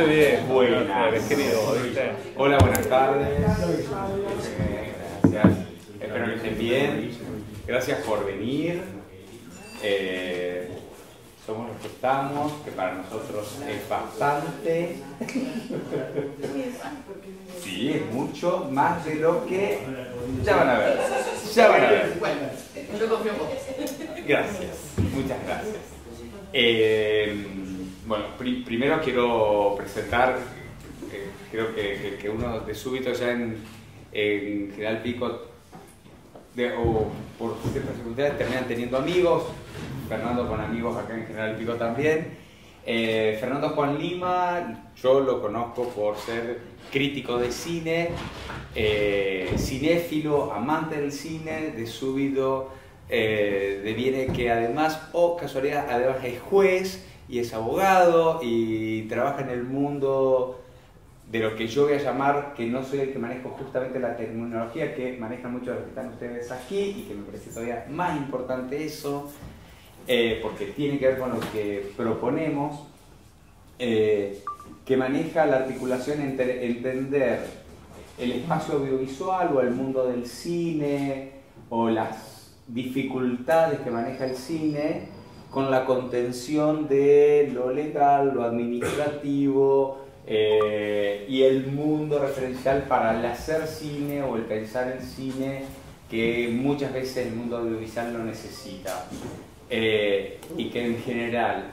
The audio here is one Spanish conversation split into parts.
Bien. Buenas. Querido, ¿viste? Hola, buenas tardes. Gracias. Espero que estén bien. Gracias por venir. Somos los que estamos, que para nosotros es bastante. Sí, es mucho más de lo que ya van a ver. Ya van a ver. Yo confío en vos. Gracias, muchas gracias. Bueno, primero quiero presentar, creo que uno de súbito ya en General Pico, o por ciertas circunstancias, terminan teniendo amigos. Fernando con amigos acá en General Pico también. Fernando Juan Lima, yo lo conozco por ser crítico de cine, cinéfilo, amante del cine, de súbito. Deviene que además, casualidad, además es juez y es abogado y trabaja en el mundo de lo que yo voy a llamar, que no soy el que manejo justamente la terminología que manejan muchos de los que están ustedes aquí y que me parece todavía más importante eso, porque tiene que ver con lo que proponemos, que maneja la articulación entre entender el espacio audiovisual o el mundo del cine o las dificultades que maneja el cine con la contención de lo legal, lo administrativo y el mundo referencial para el hacer cine o el pensar en cine que muchas veces el mundo audiovisual lo necesita y que en general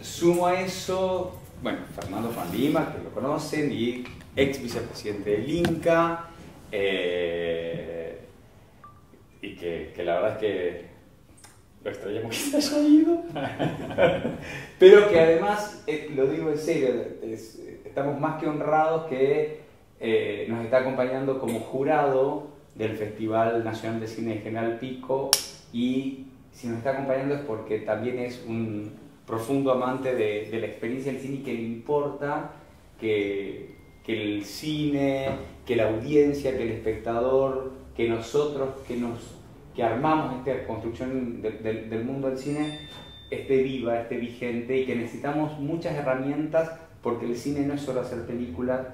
sumo a eso, bueno, Fernando Juan Lima, que lo conocen, y ex vicepresidente del Inca, y que la verdad es que lo extrañamos que se haya ido, pero que además, lo digo en serio, estamos más que honrados que nos está acompañando como jurado del Festival Nacional de Cine de General Pico, y si nos está acompañando es porque también es un profundo amante de la experiencia del cine y que le importa que el cine, que la audiencia, que el espectador, que nosotros que armamos esta construcción del mundo del cine esté viva, esté vigente, y que necesitamos muchas herramientas porque el cine no es solo hacer películas,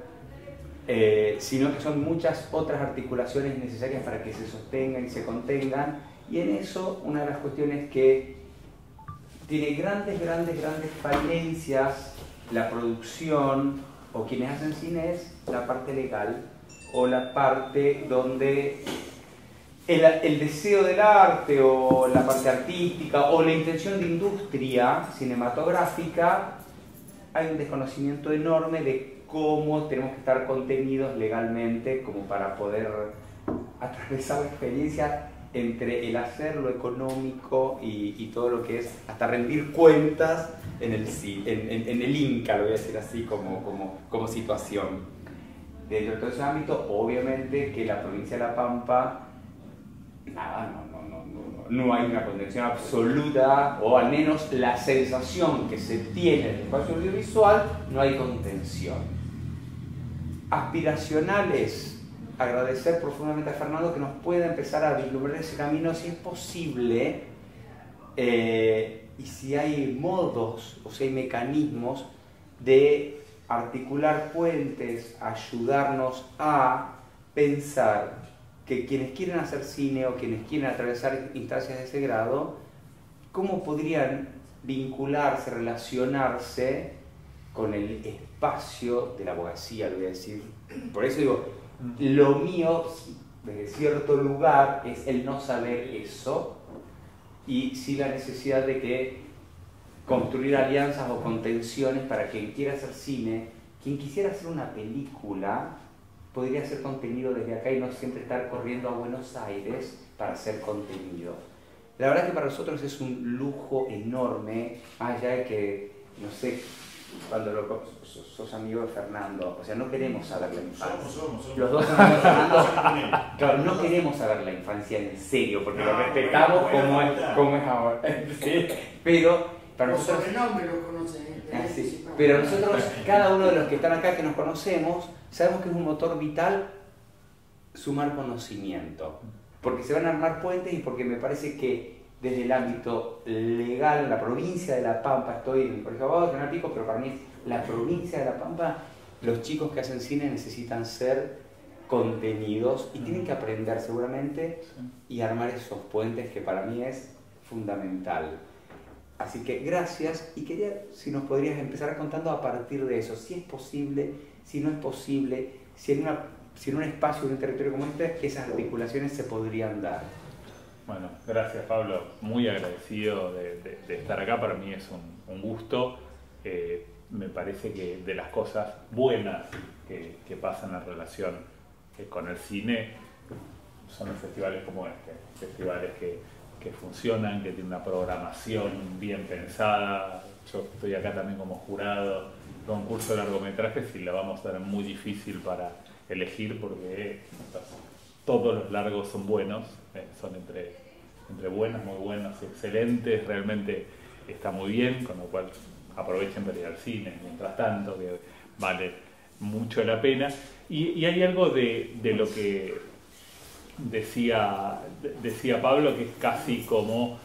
sino que son muchas otras articulaciones necesarias para que se sostengan y se contengan. Y en eso una de las cuestiones que tiene grandes falencias la producción o quienes hacen cine es la parte legal, o la parte donde el deseo del arte o la parte artística o la intención de industria cinematográfica, hay un desconocimiento enorme de cómo tenemos que estar contenidos legalmente como para poder atravesar la experiencia entre el hacer, lo económico y todo lo que es hasta rendir cuentas en el Inca, lo voy a decir así como situación. Dentro de todo ese ámbito, obviamente que la provincia de La Pampa, no hay una contención absoluta, o al menos la sensación que se tiene del espacio audiovisual, no hay contención. Aspiracionales, agradecer profundamente a Fernando que nos pueda empezar a vislumbrar ese camino si es posible, y si hay modos o si hay mecanismos de articular puentes, ayudarnos a pensar que quienes quieren hacer cine o quienes quieren atravesar instancias de ese grado, cómo podrían vincularse, relacionarse con el espacio de la abogacía, lo voy a decir. Por eso digo, lo mío, desde cierto lugar, es el no saber eso, y sí la necesidad de que construir alianzas o contenciones para quien quiera hacer cine, quien quisiera hacer una película, podría ser contenido desde acá y no siempre estar corriendo a Buenos Aires para hacer contenido. La verdad que para nosotros es un lujo enorme, más allá de que, no sé, cuando sos amigo de Fernando, o sea, no queremos saber la infancia. Somos. Los dos amigos de Fernando, claro, no queremos saber la infancia en serio, porque lo respetamos como es ahora. ¿Sí? Pero para nosotros... Por nombre lo conocen. Sí. Pero nosotros, cada uno de los que están acá, que nos conocemos, sabemos que es un motor vital sumar conocimiento, porque se van a armar puentes y porque me parece que desde el ámbito legal, en la provincia de La Pampa, estoy en el Colegio de Abogados de General Pico, pero para mí es la provincia de La Pampa, los chicos que hacen cine necesitan ser contenidos y tienen que aprender seguramente y armar esos puentes que para mí es fundamental. Así que gracias, y quería si nos podrías empezar contando a partir de eso, si es posible, si no es posible, si en un espacio, en un territorio como este, esas articulaciones se podrían dar. Bueno, gracias Pablo, muy agradecido de estar acá, para mí es un gusto. Me parece que de las cosas buenas que pasan en relación con el cine son los festivales como este, festivales que funcionan, que tienen una programación bien pensada. Yo estoy acá también como jurado, concurso de largometrajes, y la vamos a tener muy difícil para elegir porque todos los largos son buenos, son entre buenos, muy buenos, excelentes, realmente está muy bien, con lo cual aprovechen para ir al cine mientras tanto, que vale mucho la pena. Y hay algo de lo que decía Pablo, que es casi como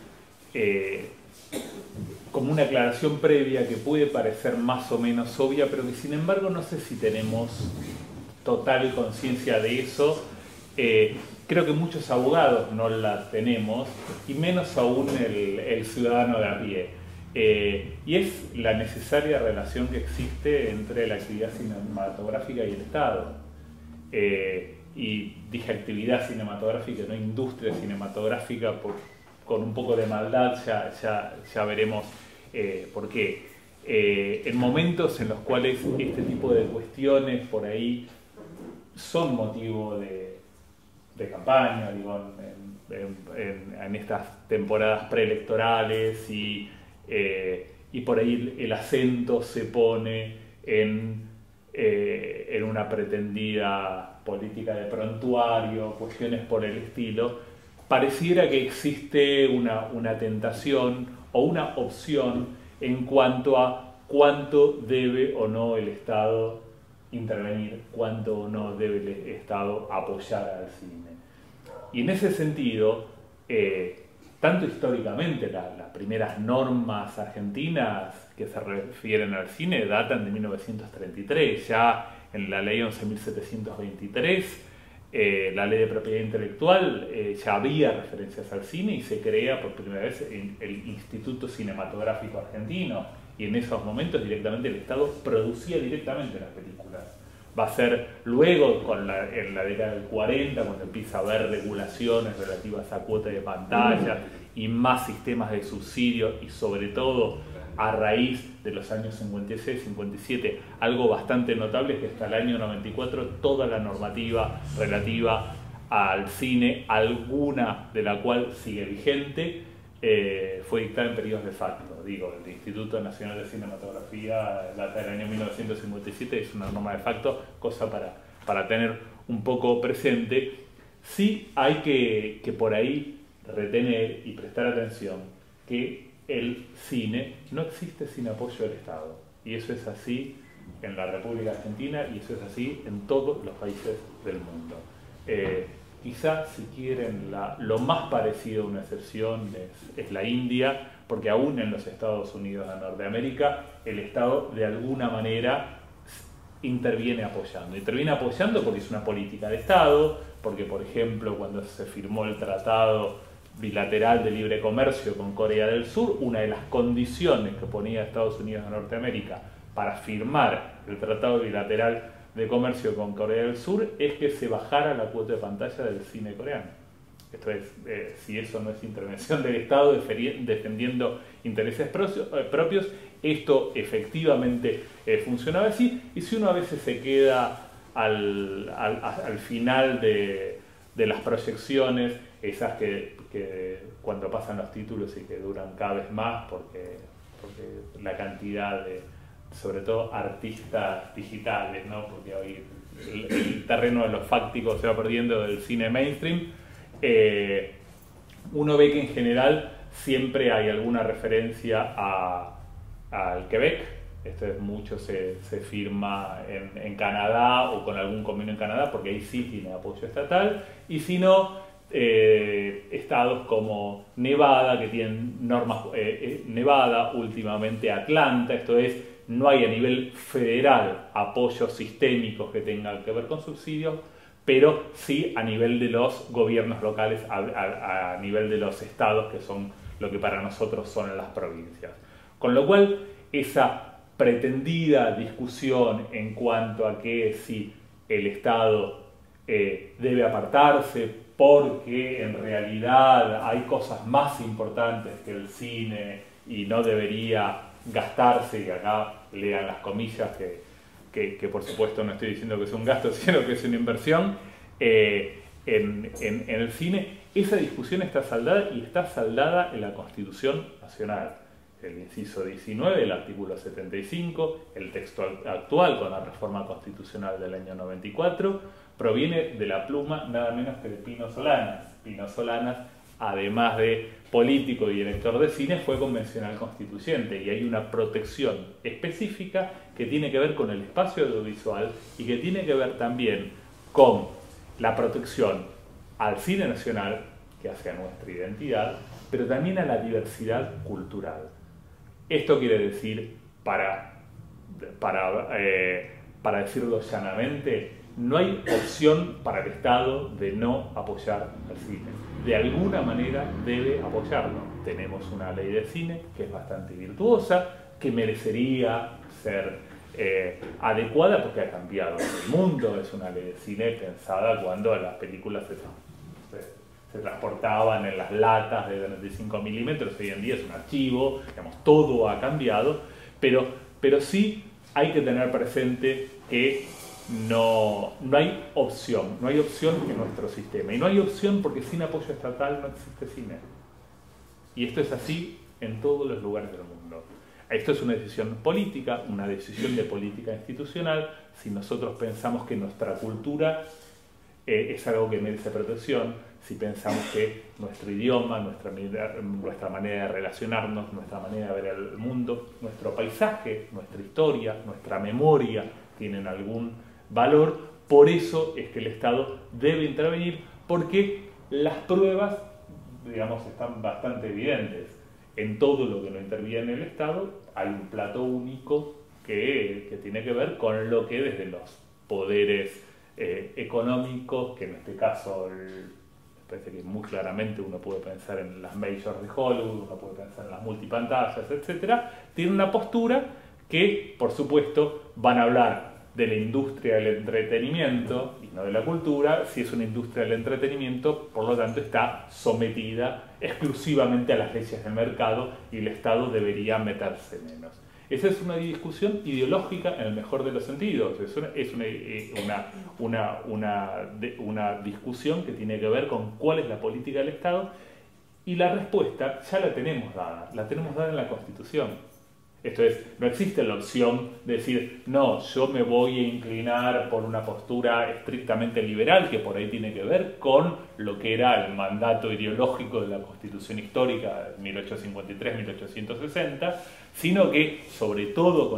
una aclaración previa que puede parecer más o menos obvia, pero que sin embargo no sé si tenemos total conciencia de eso. Creo que muchos abogados no la tenemos, y menos aún el ciudadano de a pie. Y es la necesaria relación que existe entre la actividad cinematográfica y el Estado. Y dije actividad cinematográfica, no industria cinematográfica, con un poco de maldad, ya veremos por qué. En momentos en los cuales este tipo de cuestiones por ahí son motivo de campaña, digo, en estas temporadas preelectorales, y por ahí el acento se pone en una pretendida política de prontuario, cuestiones por el estilo, pareciera que existe una tentación o una opción en cuanto a cuánto debe o no el Estado intervenir, cuánto o no debe el Estado apoyar al cine. Y en ese sentido, tanto históricamente las primeras normas argentinas que se refieren al cine datan de 1933, ya en la ley 11.723, la ley de propiedad intelectual, ya había referencias al cine y se crea por primera vez el Instituto Cinematográfico Argentino, y en esos momentos directamente el Estado producía directamente las películas. Va a ser luego, en la década del 40, cuando empieza a haber regulaciones relativas a cuota de pantalla y más sistemas de subsidio, y sobre todo a raíz de los años 56-57, algo bastante notable es que hasta el año 94 toda la normativa relativa al cine, alguna de la cual sigue vigente, fue dictada en periodos de facto. Digo, el Instituto Nacional de Cinematografía data del año 1957, es una norma de facto, cosa para tener un poco presente. Sí hay que por ahí retener y prestar atención que el cine no existe sin apoyo del Estado, y eso es así en la República Argentina y eso es así en todos los países del mundo. Quizás, si quieren, lo más parecido a una excepción es la India, porque aún en los Estados Unidos de Norteamérica el Estado de alguna manera interviene apoyando porque es una política de Estado, porque por ejemplo cuando se firmó el tratado bilateral de libre comercio con Corea del Sur, una de las condiciones que ponía Estados Unidos de Norteamérica para firmar el tratado bilateral de comercio con Corea del Sur es que se bajara la cuota de pantalla del cine coreano. Esto es, si eso no es intervención del Estado defendiendo intereses propios, esto efectivamente funcionaba así. Y si uno a veces se queda al final de las proyecciones, esas que cuando pasan los títulos y que duran cada vez más porque la cantidad de, sobre todo, artistas digitales, ¿no? Porque hoy el terreno de los fácticos se va perdiendo del cine mainstream, uno ve que en general siempre hay alguna referencia al Quebec. Esto es mucho se firma en Canadá o con algún convenio en Canadá, porque ahí sí tiene apoyo estatal, y si no, estados como Nevada, que tienen normas, Nevada, últimamente Atlanta, esto es, no hay a nivel federal apoyos sistémicos que tengan que ver con subsidios, pero sí a nivel de los gobiernos locales, a nivel de los estados, que son lo que para nosotros son las provincias. Con lo cual, esa pretendida discusión en cuanto a que si el Estado debe apartarse porque en realidad hay cosas más importantes que el cine y no debería gastarse, y acá lean las comillas que por supuesto no estoy diciendo que es un gasto, sino que es una inversión en el cine, esa discusión está saldada y está saldada en la Constitución Nacional. El inciso 19, el artículo 75, el texto actual con la reforma constitucional del año 94, proviene de la pluma nada menos que de Pino Solanas. Pino Solanas, además de político y director de cine, fue convencional constituyente y hay una protección específica que tiene que ver con el espacio audiovisual y que tiene que ver también con la protección al cine nacional, que hace a nuestra identidad, pero también a la diversidad cultural. Esto quiere decir, para decirlo llanamente, no hay opción para el Estado de no apoyar al cine. De alguna manera debe apoyarlo. Tenemos una ley de cine que es bastante virtuosa, que merecería ser adecuada porque ha cambiado el mundo. Es una ley de cine pensada cuando las películas se transportaban en las latas de 35 milímetros, hoy en día es un archivo, digamos, todo ha cambiado, pero sí hay que tener presente que no hay opción en nuestro sistema, y no hay opción porque sin apoyo estatal no existe cine. Y esto es así en todos los lugares del mundo. Esto es una decisión política, una decisión de política institucional. Si nosotros pensamos que nuestra cultura es algo que merece protección, si pensamos que nuestro idioma, nuestra manera de relacionarnos, nuestra manera de ver el mundo, nuestro paisaje, nuestra historia, nuestra memoria tienen algún valor, por eso es que el Estado debe intervenir, porque las pruebas, digamos, están bastante evidentes. En todo lo que no interviene el Estado hay un plato único que tiene que ver con lo que desde los poderes económicos, que en este caso parece que muy claramente uno puede pensar en las majors de Hollywood, uno puede pensar en las multipantallas, etcétera, tiene una postura que, por supuesto, van a hablar de la industria del entretenimiento y no de la cultura. Si es una industria del entretenimiento, por lo tanto está sometida exclusivamente a las leyes del mercado y el Estado debería meterse menos. Esa es una discusión ideológica en el mejor de los sentidos. Es una discusión que tiene que ver con cuál es la política del Estado, y la respuesta ya la tenemos dada en la Constitución. Esto es, no existe la opción de decir, no, yo me voy a inclinar por una postura estrictamente liberal, que por ahí tiene que ver con lo que era el mandato ideológico de la Constitución histórica de 1853-1860, sino que, sobre todo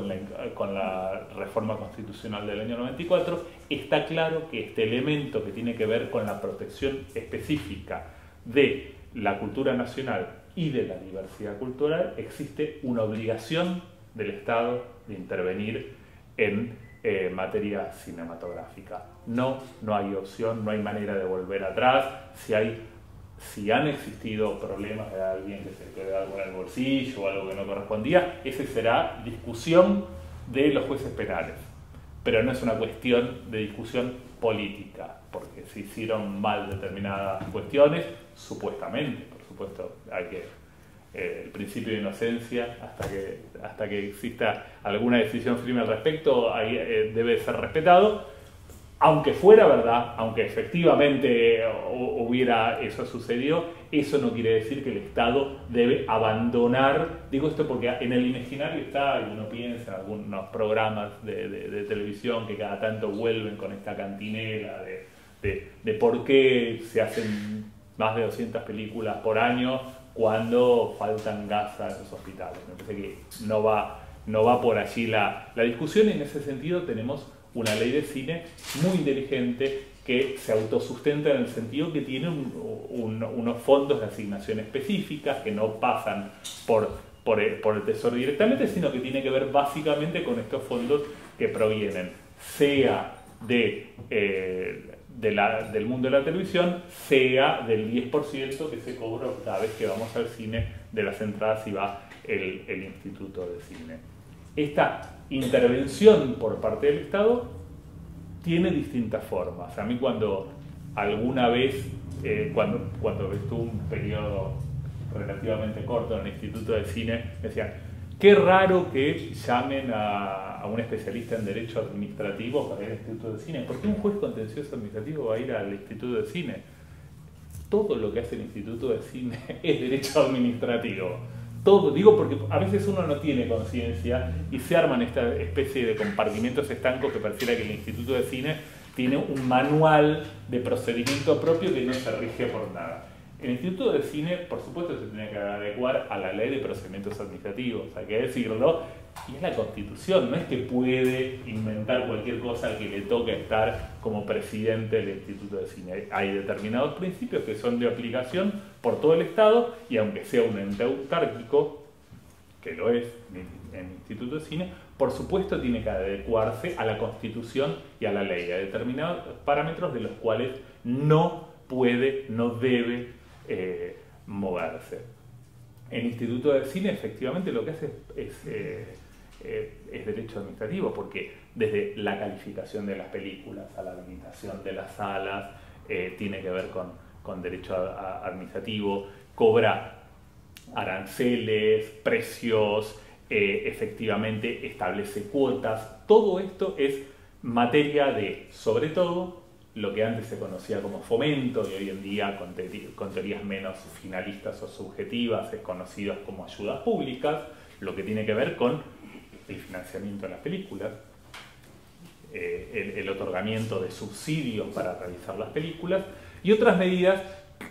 con la reforma constitucional del año 94, está claro que este elemento que tiene que ver con la protección específica de la cultura nacional y de la diversidad cultural, existe una obligación del Estado de intervenir en materia cinematográfica. No hay opción, no hay manera de volver atrás. Si han existido problemas de alguien que se quedó algo en el bolsillo o algo que no correspondía, esa será discusión de los jueces penales. Pero no es una cuestión de discusión política, porque se hicieron mal determinadas cuestiones, supuestamente, por supuesto, hay que el principio de inocencia, hasta que exista alguna decisión firme al respecto, ahí, debe ser respetado, aunque fuera verdad, aunque efectivamente hubiera eso sucedido. Eso no quiere decir que el Estado debe abandonar. Digo esto porque en el imaginario está, y uno piensa en algunos programas de televisión que cada tanto vuelven con esta cantinela de por qué se hacen más de 200 películas por año cuando faltan gasas en los hospitales. Me parece que no va por allí la discusión, y en ese sentido tenemos una ley de cine muy inteligente que se autosustenta en el sentido que tiene unos fondos de asignación específicas que no pasan por por el Tesoro directamente, sino que tiene que ver básicamente con estos fondos que provienen, sea del mundo de la televisión, sea del 10% que se cobra cada vez que vamos al cine de las entradas y va el Instituto de Cine. Esta intervención por parte del Estado tiene distintas formas. A mí cuando alguna vez, cuando estuve un periodo relativamente corto en el Instituto de Cine, me decían, qué raro que llamen a un especialista en Derecho Administrativo para ir al Instituto de Cine. ¿Por qué un juez contencioso administrativo va a ir al Instituto de Cine? Todo lo que hace el Instituto de Cine es Derecho Administrativo. Todo, digo porque a veces uno no tiene conciencia y se arman esta especie de compartimentos estancos que pareciera que el Instituto de Cine tiene un manual de procedimiento propio que no se rige por nada. El Instituto de Cine, por supuesto, se tiene que adecuar a la Ley de Procedimientos Administrativos, hay que decirlo, y es la Constitución, no es que puede inventar cualquier cosa que le toque estar como presidente del Instituto de Cine. Hay determinados principios que son de aplicación por todo el Estado, y aunque sea un ente autárquico, que lo es en el Instituto de Cine, por supuesto tiene que adecuarse a la Constitución y a la ley, a determinados parámetros de los cuales no puede, no debe moverse. El Instituto de Cine efectivamente lo que hace es derecho administrativo, porque desde la calificación de las películas a la habilitación de las salas, tiene que ver con derecho administrativo, cobra aranceles, precios, efectivamente establece cuotas. Todo esto es materia de, sobre todo, lo que antes se conocía como fomento y hoy en día con teorías menos finalistas o subjetivas es conocido como ayudas públicas, lo que tiene que ver con el financiamiento de las películas, el otorgamiento de subsidios para realizar las películas y otras medidas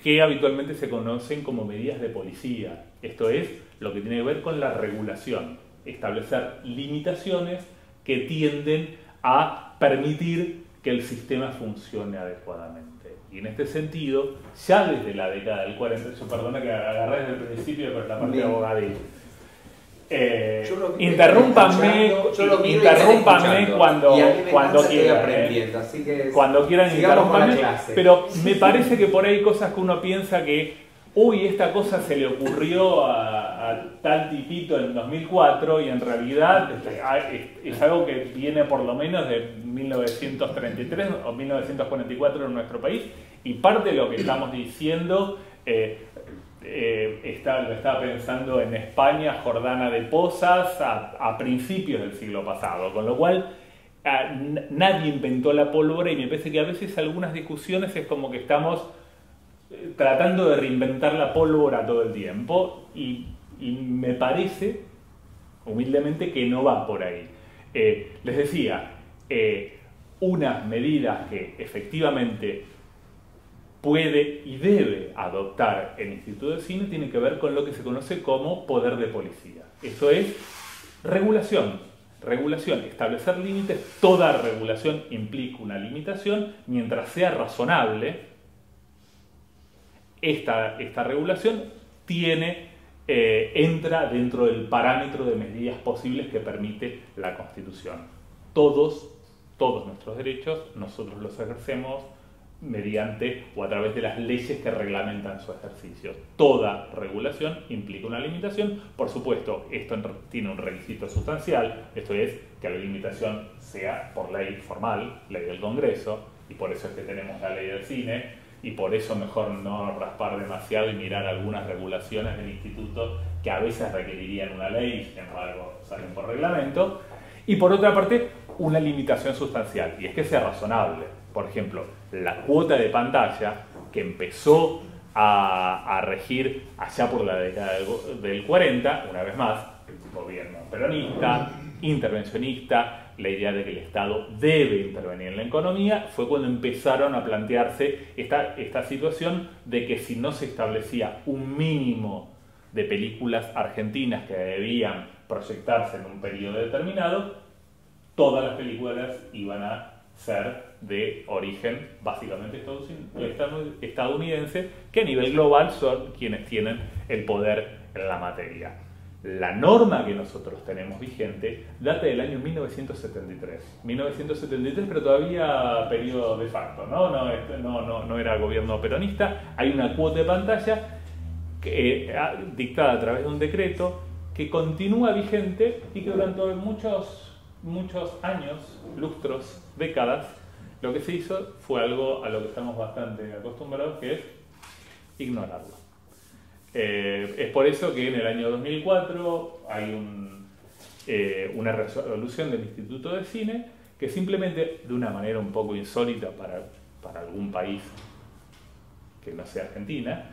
que habitualmente se conocen como medidas de policía. Esto es lo que tiene que ver con la regulación, establecer limitaciones que tienden a permitir que el sistema funcione adecuadamente. Y en este sentido, ya desde la década del 40, yo perdona que agarré desde el principio, pero la parte de abogadil. Interrúmpanme cuando quieran interrumpanme, pero me parece que por ahí hay cosas que uno piensa que uy, esta cosa se le ocurrió a tal tipito en 2004 y en realidad es algo que viene por lo menos de 1933 o 1944 en nuestro país, y parte de lo que estamos diciendo lo estaba pensando en España Jordana de Pozas a principios del siglo pasado, con lo cual nadie inventó la pólvora, y me parece que a veces algunas discusiones es como que estamos tratando de reinventar la pólvora todo el tiempo, y me parece humildemente que no va por ahí. Les decía, unas medidas que efectivamente puede y debe adoptar el Instituto de Cine tiene que ver con lo que se conoce como poder de policía. Esto es regulación. Regulación, establecer límites. Toda regulación implica una limitación mientras sea razonable. Esta regulación entra dentro del parámetro de medidas posibles que permite la Constitución. Todos nuestros derechos nosotros los ejercemos mediante o a través de las leyes que reglamentan su ejercicio. Toda regulación implica una limitación. Por supuesto, esto tiene un requisito sustancial, esto es que la limitación sea por ley formal, ley del Congreso, y por eso es que tenemos la ley del cine, y por eso mejor no raspar demasiado y mirar algunas regulaciones del instituto que a veces requerirían una ley y sin embargo salen por reglamento. Y por otra parte, una limitación sustancial, y es que sea razonable. Por ejemplo, la cuota de pantalla que empezó a regir allá por la década del 40, una vez más, gobierno peronista, intervencionista, la idea de que el Estado debe intervenir en la economía, fue cuando empezaron a plantearse esta situación de que si no se establecía un mínimo de películas argentinas que debían proyectarse en un periodo determinado, todas las películas iban a ser de origen básicamente estadounidense, que a nivel global son quienes tienen el poder en la materia. La norma que nosotros tenemos vigente data del año 1973. 1973, pero todavía periodo de facto, ¿no? No era gobierno peronista. Hay una cuota de pantalla dictada a través de un decreto que continúa vigente y que durante muchos años, lustros, décadas, lo que se hizo fue algo a lo que estamos bastante acostumbrados, que es ignorarlo. Es por eso que en el año 2004 hay una resolución del Instituto de Cine que simplemente, de una manera un poco insólita para algún país que no sea Argentina,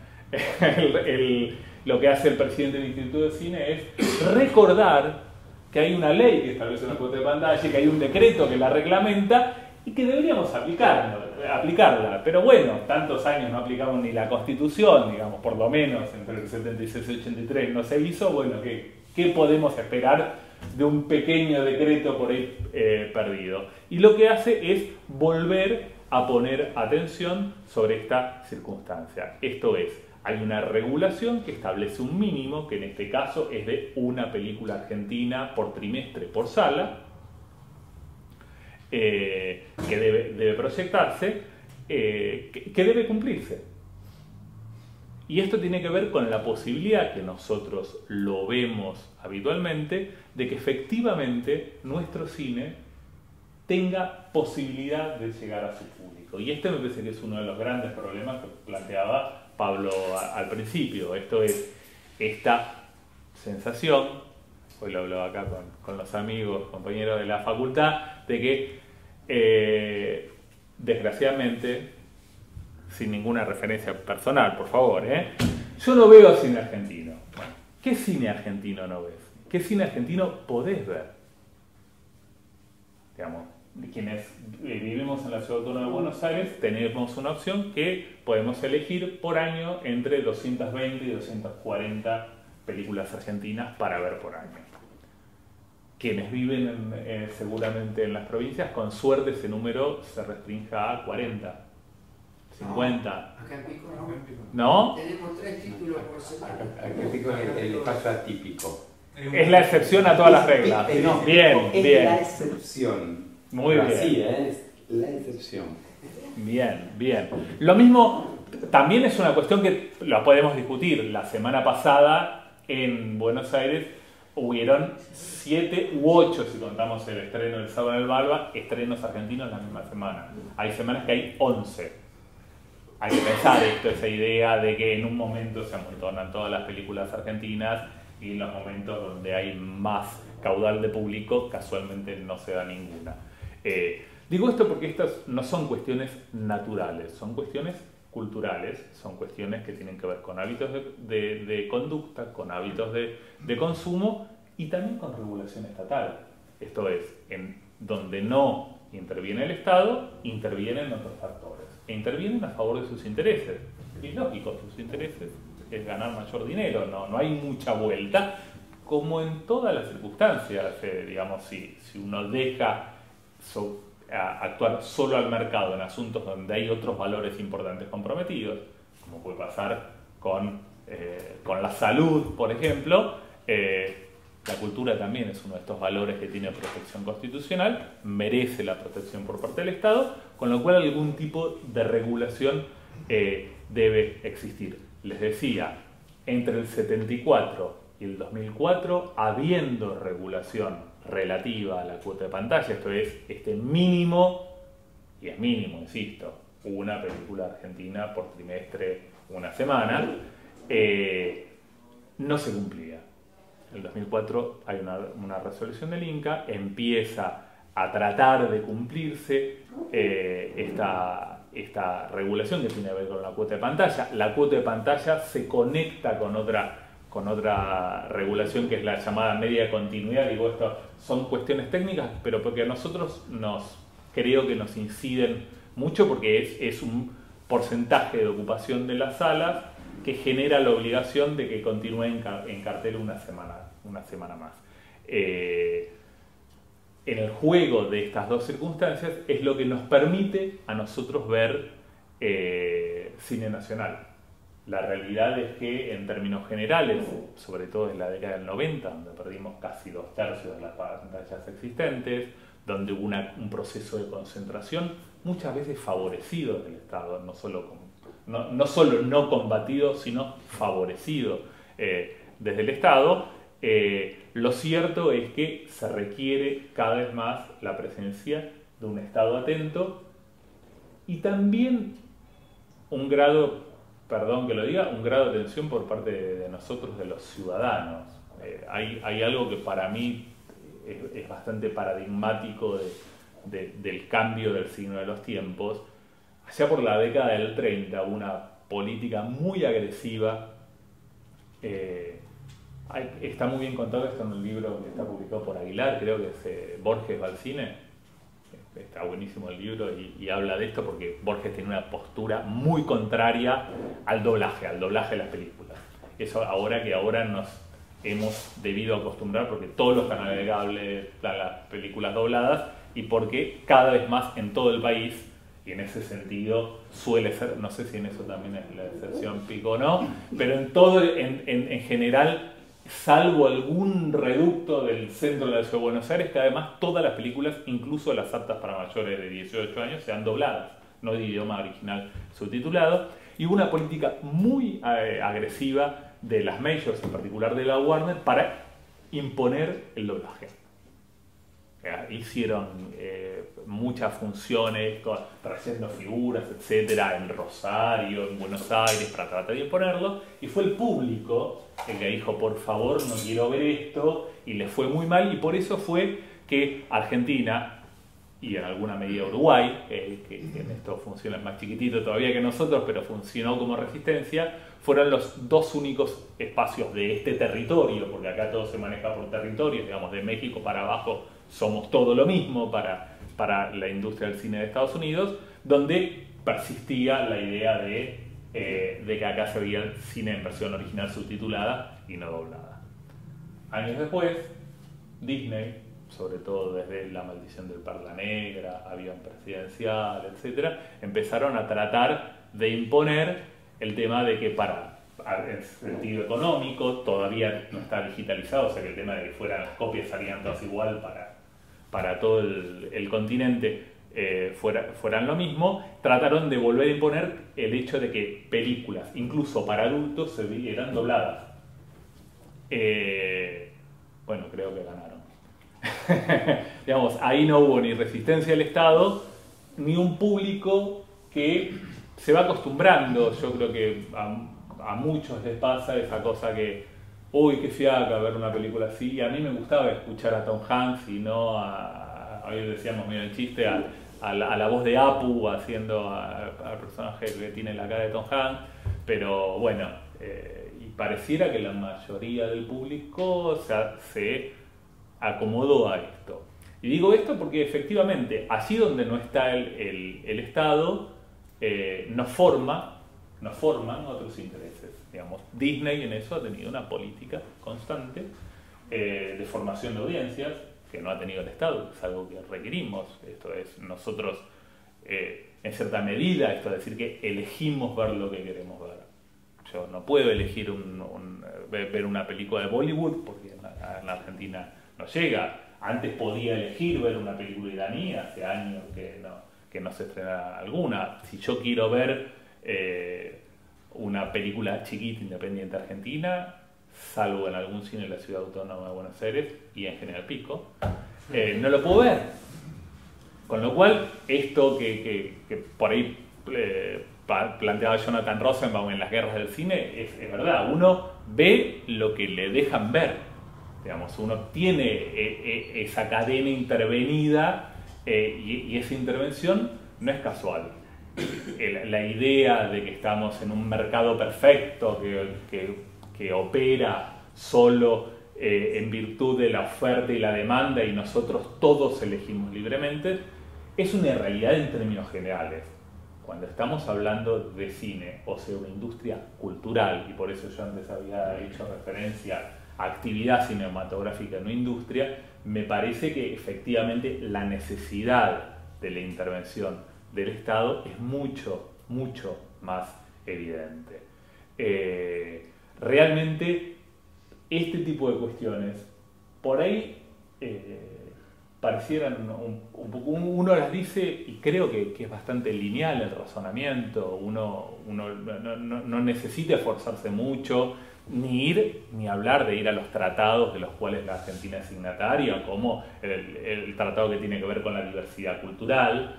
lo que hace el presidente del Instituto de Cine es recordar que hay una ley que establece una cuota de pantalla, que hay un decreto que la reglamenta y que deberíamos aplicarla. Pero bueno, tantos años no aplicamos ni la Constitución, digamos, por lo menos entre el 76 y el 83 no se hizo. Bueno, ¿qué podemos esperar de un pequeño decreto por ahí perdido? Y lo que hace es volver a poner atención sobre esta circunstancia. Esto es, hay una regulación que establece un mínimo, que en este caso es de una película argentina por trimestre por sala, que debe proyectarse, que debe cumplirse. Y esto tiene que ver con la posibilidad, que nosotros lo vemos habitualmente, de que efectivamente nuestro cine tenga posibilidad de llegar a su público. Y este me parece que es uno de los grandes problemas que planteaba Pablo al principio. Esto es esta sensación, hoy lo hablaba acá con los amigos, compañeros de la facultad, de que desgraciadamente, sin ninguna referencia personal, por favor, yo no veo cine argentino. Bueno, ¿qué cine argentino no ves? ¿Qué cine argentino podés ver? Digamos, quienes vivimos en la Ciudad Autónoma de Buenos Aires tenemos una opción que podemos elegir por año entre 220 y 240 películas argentinas para ver por año. Quienes viven seguramente en las provincias, con suerte ese número se restrinja a 40, 50. Acá en Pico no. ¿No? Tenemos 3 títulos por semana. Acá en Pico es el espacio atípico. Es la excepción a todas las reglas. Bien, es bien. la excepción. Muy bien. Sí, es la excepción. Bien, bien. Lo mismo también es una cuestión que la podemos discutir. La semana pasada en Buenos Aires hubieron 7 u 8, si contamos el estreno del sábado en el Balba, estrenos argentinos la misma semana. Hay semanas que hay 11. Hay que pensar esto, esa idea de que en un momento se amontonan todas las películas argentinas y en los momentos donde hay más caudal de público, casualmente no se da ninguna. Digo esto porque estas no son cuestiones naturales, son cuestiones culturales, son cuestiones que tienen que ver con hábitos de conducta, con hábitos de consumo y también con regulación estatal. Esto es, en donde no interviene el Estado, intervienen otros factores. E intervienen a favor de sus intereses. Y lógico, sus intereses es ganar mayor dinero, no hay mucha vuelta, como en todas las circunstancias. Digamos, si uno deja actuar solo al mercado en asuntos donde hay otros valores importantes comprometidos, como puede pasar con la salud, por ejemplo. La cultura también es uno de estos valores que tiene protección constitucional, merece la protección por parte del Estado, con lo cual algún tipo de regulación debe existir. Les decía, entre el 74 y el 2004, habiendo regulación relativa a la cuota de pantalla, esto es, este mínimo, y es mínimo, insisto, una película argentina por trimestre, una semana, no se cumplía. En el 2004 hay una resolución del Inca, empieza a tratar de cumplirse esta regulación que tiene que ver con la cuota de pantalla. La cuota de pantalla se conecta con otra regulación que es la llamada media continuidad. Digo, esto son cuestiones técnicas, pero porque a nosotros creo que nos inciden mucho, porque es un porcentaje de ocupación de las salas que genera la obligación de que continúe en cartel una semana más. En el juego de estas dos circunstancias es lo que nos permite a nosotros ver cine nacional. La realidad es que en términos generales, sobre todo en la década del 90, donde perdimos casi 2/3 de las pantallas existentes, donde hubo un proceso de concentración muchas veces favorecido del Estado, no solo no combatido, sino favorecido desde el Estado, lo cierto es que se requiere cada vez más la presencia de un Estado atento y también un grado, perdón que lo diga, un grado de atención por parte de nosotros, de los ciudadanos. Hay algo que para mí es bastante paradigmático del cambio del signo de los tiempos. Allá por la década del 30 hubo una política muy agresiva. Está muy bien contado esto en un libro que está publicado por Aguilar, creo que es Borges va al cine. Está buenísimo el libro y habla de esto porque Borges tiene una postura muy contraria al doblaje de las películas. Eso ahora nos hemos debido acostumbrar porque todos los canales de cable dan las películas dobladas y porque cada vez más en todo el país, y en ese sentido suele ser, no sé si en eso también es la excepción Pico o no, pero en general, salvo algún reducto del centro de la ciudad de Buenos Aires, que además todas las películas, incluso las aptas para mayores de 18 años, sean dobladas, no de idioma original subtitulado, y hubo una política muy agresiva de las majors, en particular de la Warner, para imponer el doblaje. Hicieron muchas funciones trayendo figuras, etcétera, en Rosario, en Buenos Aires, para tratar de imponerlo, y fue el público el que dijo, por favor, no quiero ver esto, y le fue muy mal, y por eso fue que Argentina, y en alguna medida Uruguay, que en esto funciona más chiquitito todavía que nosotros, pero funcionó como resistencia, fueron los dos únicos espacios de este territorio, porque acá todo se maneja por territorios, digamos, de México para abajo somos todo lo mismo para la industria del cine de Estados Unidos, donde persistía la idea de que acá se veía el cine en versión original subtitulada y no doblada. Años después, Disney, sobre todo desde La maldición del Perla Negra, Avión Presidencial, etc., empezaron a tratar de imponer el tema de que en sentido económico todavía no está digitalizado, o sea que el tema de que fueran las copias salían todas igual para todo el continente fueran lo mismo, trataron de volver a imponer el hecho de que películas, incluso para adultos, se vieran dobladas. Bueno, creo que ganaron. Digamos, ahí no hubo ni resistencia del Estado, ni un público que se va acostumbrando. Yo creo que a muchos les pasa esa cosa que, uy, qué fiaca ver una película así, y a mí me gustaba escuchar a Tom Hanks y no hoy decíamos medio el chiste, a la voz de Apu haciendo al personaje que tiene la cara de Tom Hanks, pero bueno, y pareciera que la mayoría del público se acomodó a esto. Y digo esto porque efectivamente, allí donde no está el Estado, nos forman otros intereses. Digamos, Disney en eso ha tenido una política constante de formación de audiencias que no ha tenido el Estado, que es algo que requerimos. Esto es, nosotros, en cierta medida, esto es decir, que elegimos ver lo que queremos ver. Yo no puedo elegir ver una película de Bollywood porque en la Argentina no llega. Antes podía elegir ver una película iraní, hace años que no se estrena alguna. Si yo quiero ver una película chiquita independiente argentina, salvo en algún cine de la Ciudad Autónoma de Buenos Aires y en General Pico, no lo puedo ver. Con lo cual, esto que por ahí planteaba Jonathan Rosenbaum en Las guerras del cine, es verdad. Uno ve lo que le dejan ver. Digamos, uno tiene esa cadena intervenida y esa intervención no es casual. La idea de que estamos en un mercado perfecto que opera solo en virtud de la oferta y la demanda y nosotros todos elegimos libremente, es una irrealidad en términos generales. Cuando estamos hablando de cine, o sea, una industria cultural, y por eso yo antes había hecho referencia a actividad cinematográfica, no industria, me parece que efectivamente la necesidad de la intervención del Estado es mucho, mucho más evidente. Realmente este tipo de cuestiones, por ahí parecieran un poco, uno las dice y creo que es bastante lineal el razonamiento, uno no necesita esforzarse mucho, ni hablar de ir a los tratados de los cuales la Argentina es signataria, como el tratado que tiene que ver con la diversidad cultural.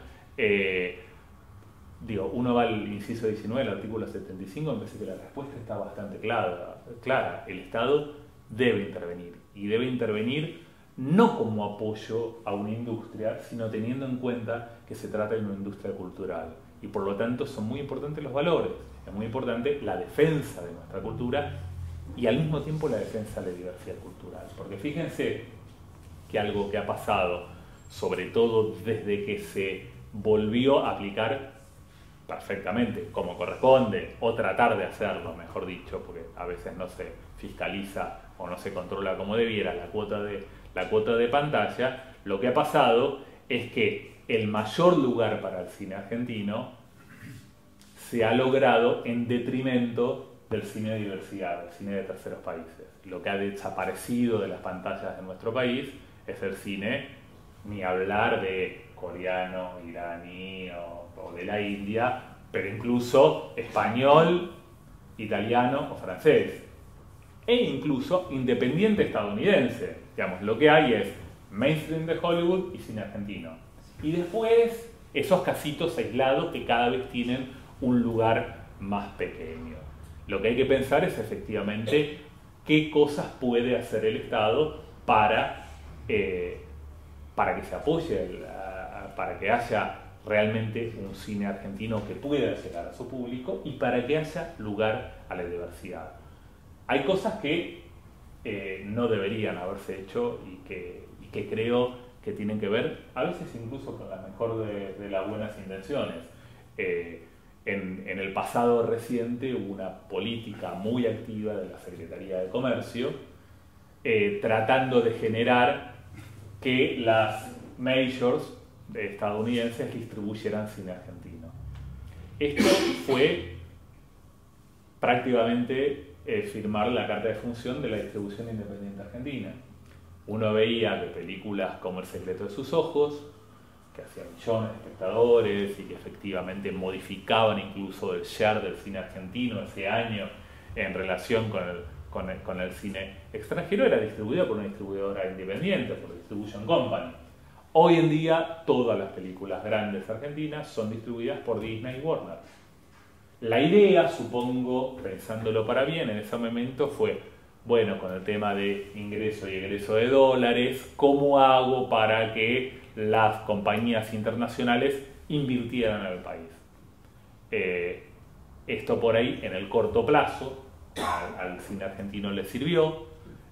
Uno va al inciso 19 del artículo 75, me parece que la respuesta está bastante clara. El Estado debe intervenir, y debe intervenir no como apoyo a una industria, sino teniendo en cuenta que se trata de una industria cultural. Y por lo tanto son muy importantes los valores, es muy importante la defensa de nuestra cultura y al mismo tiempo la defensa de la diversidad cultural. Porque fíjense que algo que ha pasado, sobre todo desde que se volvió a aplicar perfectamente como corresponde, o tratar de hacerlo, mejor dicho, porque a veces no se fiscaliza o no se controla como debiera la cuota de pantalla, lo que ha pasado es que el mayor lugar para el cine argentino se ha logrado en detrimento del cine de diversidad, del cine de terceros países. Lo que ha desaparecido de las pantallas de nuestro país es el cine, ni hablar de coreano, iraní o de la India, pero incluso español, italiano o francés, e incluso independiente estadounidense. Digamos, lo que hay es mainstream de Hollywood y cine argentino. Y después esos casitos aislados que cada vez tienen un lugar más pequeño. Lo que hay que pensar es efectivamente qué cosas puede hacer el Estado para que se apoye, para que haya realmente un cine argentino que pueda llegar a su público y para que haya lugar a la diversidad. Hay cosas que no deberían haberse hecho y que creo que tienen que ver, a veces incluso con la mejor de las buenas intenciones. En el pasado reciente hubo una política muy activa de la Secretaría de Comercio tratando de generar que las majors estadounidenses distribuyeran cine argentino. Esto fue prácticamente firmar la carta de función de la distribución independiente argentina. Uno veía que películas como El secreto de sus ojos, que hacían millones de espectadores y que efectivamente modificaban incluso el share del cine argentino ese año en relación con el cine extranjero, era distribuida por una distribuidora independiente, por Distribution Company. Hoy en día todas las películas grandes argentinas son distribuidas por Disney y Warner. La idea, supongo, pensándolo para bien, en ese momento fue, bueno, con el tema de ingreso y egreso de dólares, ¿cómo hago para que las compañías internacionales invirtieran en el país? Esto por ahí, en el corto plazo, al cine argentino le sirvió,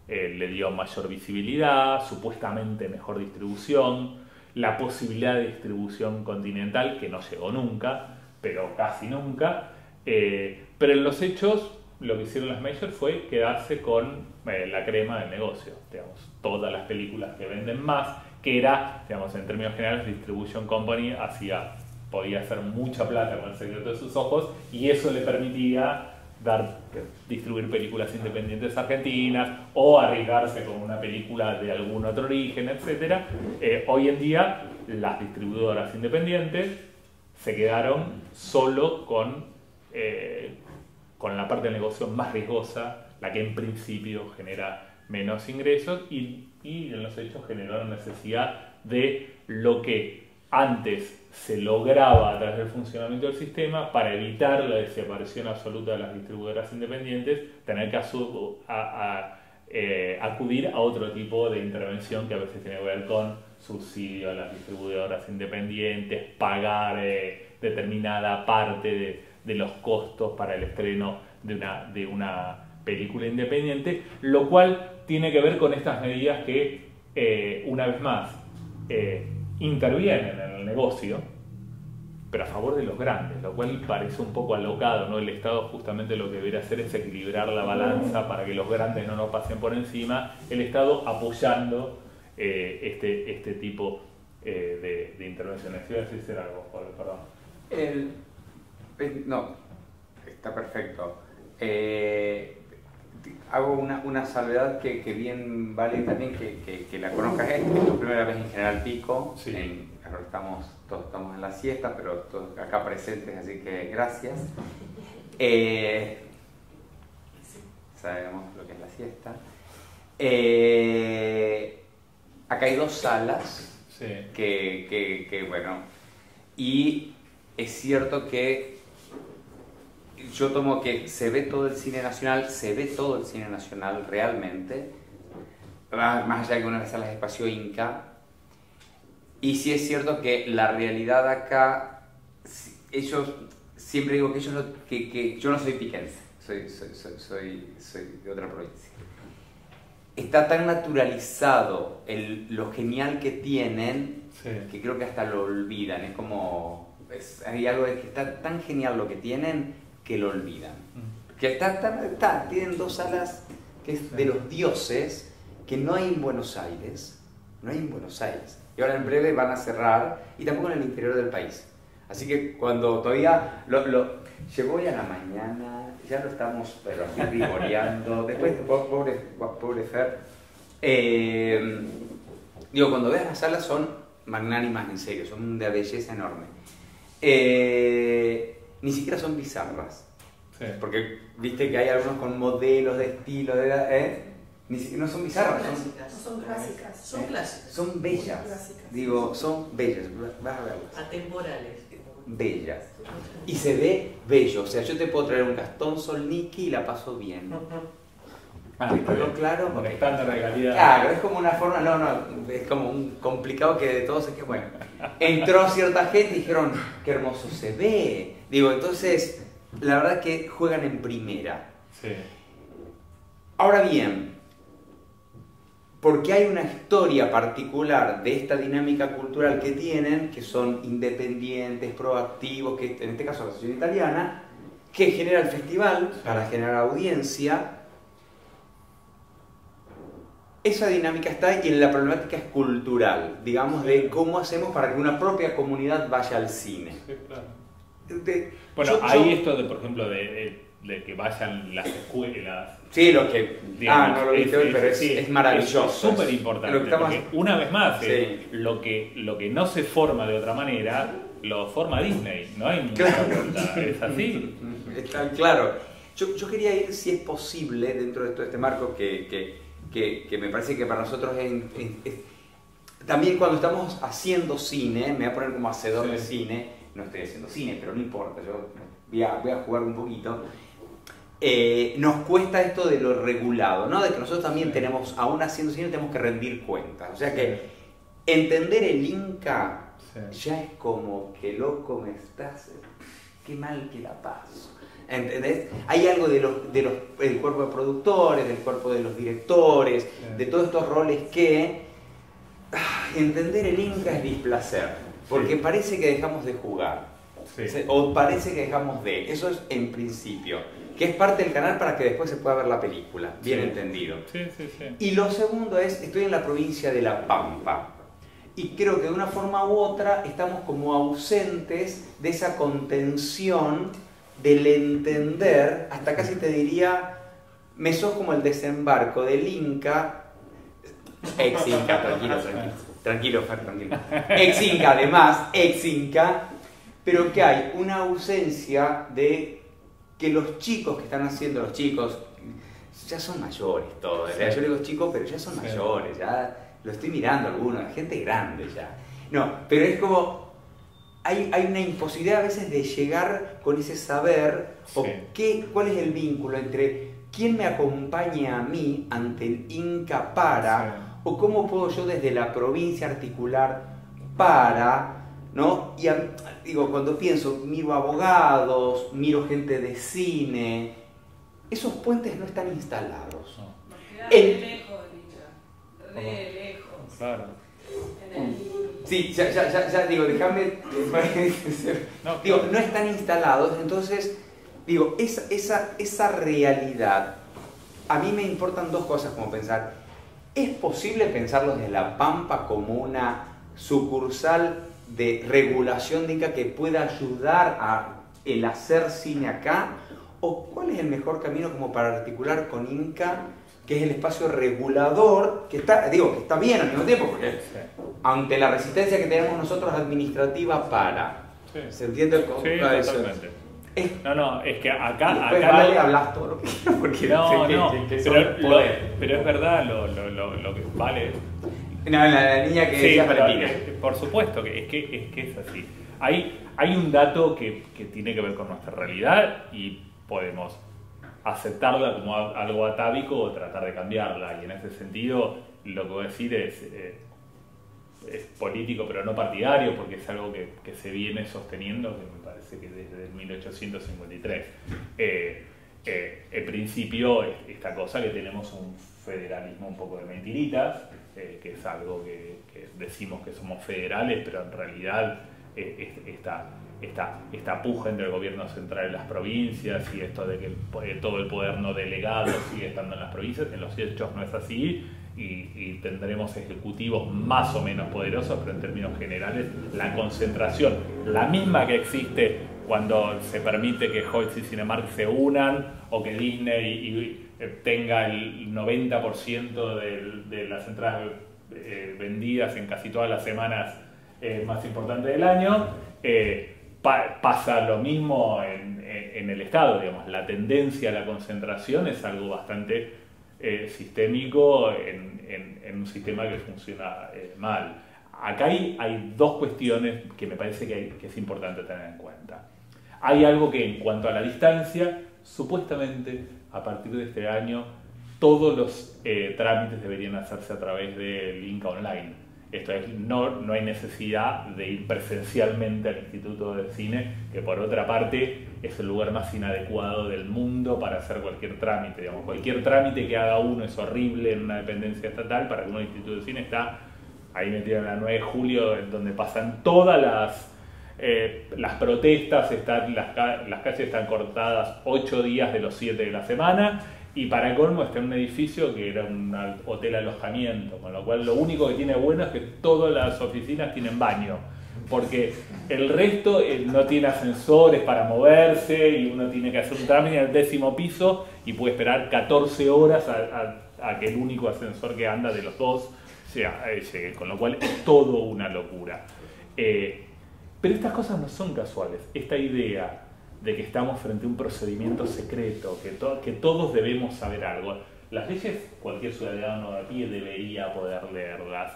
le dio mayor visibilidad, supuestamente mejor distribución, la posibilidad de distribución continental, que no llegó nunca, pero casi nunca. Pero en los hechos, lo que hicieron las majors fue quedarse con la crema del negocio. Digamos, todas las películas que venden más, que era, digamos, en términos generales, Distribution Company podía hacer mucha plata con El secreto de sus ojos, y eso le permitía distribuir películas independientes argentinas o arriesgarse con una película de algún otro origen, etc. Hoy en día las distribuidoras independientes se quedaron solo con la parte del negocio más riesgosa, la que en principio genera menos ingresos y en los hechos generó la necesidad de lo que antes se lograba a través del funcionamiento del sistema para evitar la desaparición absoluta de las distribuidoras independientes, tener que acudir a otro tipo de intervención que a veces tiene que ver con subsidio a las distribuidoras independientes, pagar determinada parte de los costos para el estreno de una película independiente, lo cual tiene que ver con estas medidas que, una vez más, intervienen en el negocio, pero a favor de los grandes, lo cual parece un poco alocado, ¿no? El Estado justamente lo que debería hacer es equilibrar la balanza para que los grandes no nos pasen por encima, el Estado apoyando este tipo de intervenciones. ¿Quiero decir algo, Pablo? Perdón. No, está perfecto. Hago una salvedad que bien vale también que la conozcas. Es tu primera vez en General Pico. Sí. Ahora todos estamos en la siesta, pero todos acá presentes, así que gracias. Sabemos lo que es la siesta. Acá hay 2 salas. Sí. Que bueno, y es cierto que yo tomo que se ve todo el cine nacional realmente, más allá que una de las salas de Espacio Inca, y sí es cierto que la realidad acá, ellos, siempre digo que ellos que yo no soy piquense, soy de otra provincia. Está tan naturalizado lo genial que tienen, sí, que creo que hasta lo olvidan. Es como, hay algo de que está tan genial lo que tienen que lo olvidan. Que tienen 2 salas que es, sí, de los dioses, que no hay en Buenos Aires. No hay en Buenos Aires. Y ahora en breve van a cerrar, y tampoco en el interior del país. Así que cuando todavía llegó hoy a la mañana, ya lo estamos pero así rigoreando. Después, pobre Fer. Digo, cuando veas las salas son magnánimas, en serio, son de belleza enorme. Ni siquiera son bizarras. Sí. Porque viste que hay algunos con modelos de estilo, no son bizarras. Son clásicas. Son clásicas. Son bellas. Digo, son bellas. Vas a verlas. Atemporales. Bellas. Y se ve bello. O sea, yo te puedo traer un Gastón Solnicki y la paso bien. Claro, un estándar de calidad. Claro, es como una forma, es como un complicado que de todos es que, bueno, entró cierta gente y dijeron, qué hermoso se ve. Digo, entonces, la verdad que juegan en primera. Sí. Ahora bien, porque hay una historia particular de esta dinámica cultural que tienen, que son independientes, proactivos, que en este caso la Asociación Italiana, que genera el festival para generar audiencia. Esa dinámica está y la problemática es cultural, digamos, de cómo hacemos para que una propia comunidad vaya al cine. Sí, claro. Hay esto de, por ejemplo, de que vayan las escuelas. Sí, lo que... digamos, no lo viste hoy, pero es maravilloso. Es súper importante, porque una vez más, sí, lo que no se forma de otra manera, lo forma Disney, no hay ninguna vuelta, es así. Está claro. Yo quería ir, si es posible, dentro de todo este marco que me parece que para nosotros también cuando estamos haciendo cine, me voy a poner como hacedor de cine, no estoy haciendo cine, pero no importa, yo voy a jugar un poquito. Nos cuesta esto de lo regulado, ¿no? De que nosotros también tenemos, aún haciendo cine, tenemos que rendir cuentas. O sea que entender el Inca ya es como que loco me estás, qué mal que la paso. ¿Entendés? Hay algo del cuerpo de productores, del cuerpo de los directores, de todos estos roles que entender el Inca es displacer, porque parece que dejamos de jugar, o parece que dejamos de, eso es en principio, que es parte del canal para que después se pueda ver la película, bien entendido. Y lo segundo es, estoy en la provincia de La Pampa, y creo que de una forma u otra estamos como ausentes de esa contención del entender, hasta casi te diría, me sos como el desembarco del Inca, ex-Inca, tranquilo, ex-Inca además, ex-Inca, pero que hay una ausencia de que los chicos que están haciendo, los chicos, ya son mayores todos, yo digo chicos, pero ya son mayores, ya lo estoy mirando algunos, gente grande ya, no, pero es como... Hay una imposibilidad a veces de llegar con ese saber, o cuál es el vínculo entre quién me acompaña a mí ante el Inca para, o cómo puedo yo desde la provincia articular para, ¿no? Y digo, cuando pienso, miro abogados, miro gente de cine, esos puentes no están instalados. Re lejos, re lejos. Claro. Sí, ya digo, déjame... digo, no están instalados, entonces, digo, esa realidad, a mí me importan 2 cosas como pensar. ¿Es posible pensarlo desde La Pampa como una sucursal de regulación de Inca que pueda ayudar a el hacer cine acá? ¿O cuál es el mejor camino como para articular con INCA, que es el espacio regulador, que está, digo, que está bien al mismo tiempo, porque ante la resistencia que tenemos nosotros administrativa para... Sí. ¿Se entiende el Sí, concepto? totalmente. No, es que acá... Después acá vale, hablas todo lo que quieras, porque pero es verdad lo que vale. No, la niña que Sí, decía pero, Valentina. por supuesto que es así. Hay un dato que tiene que ver con nuestra realidad y podemos aceptarla como algo atávico o tratar de cambiarla. Y en ese sentido, lo que voy a decir es político, pero no partidario, porque es algo que se viene sosteniendo, que me parece que desde 1853. En principio, esta cosa que tenemos un federalismo un poco de mentiritas, que es algo que decimos que somos federales, pero en realidad esta puja entre el gobierno central y las provincias y esto de que todo el poder no delegado sigue estando en las provincias, en los hechos no es así y tendremos ejecutivos más o menos poderosos, pero en términos generales la concentración, la misma que existe cuando se permite que Hoyts y Cinemark se unan o que Disney tenga el 90% de las entradas vendidas en casi todas las semanas más importantes del año. Pasa lo mismo en el Estado, digamos. La tendencia a la concentración es algo bastante sistémico en un sistema que funciona mal. Acá hay dos cuestiones que me parece que es importante tener en cuenta. Hay algo que en cuanto a la distancia, supuestamente a partir de este año todos los trámites deberían hacerse a través del INCA Online. Esto es, no hay necesidad de ir presencialmente al Instituto de Cine, que por otra parte es el lugar más inadecuado del mundo para hacer cualquier trámite. Digamos, cualquier trámite que haga uno es horrible en una dependencia estatal. Para que un Instituto de Cine está ahí metido en la 9 de julio, en donde pasan todas las protestas, las calles están cortadas 8 días de los 7 de la semana. Y para colmo está en un edificio que era un hotel alojamiento, con lo cual lo único que tiene bueno es que todas las oficinas tienen baño, porque el resto no tiene ascensores para moverse y uno tiene que hacer un trámite en el 10º piso y puede esperar 14 horas a que el único ascensor que anda de los dos llegue, con lo cual es todo una locura. Pero estas cosas no son casuales. Esta idea de que estamos frente a un procedimiento secreto, que todos debemos saber algo. Las leyes, cualquier ciudadano de a pie debería poder leerlas.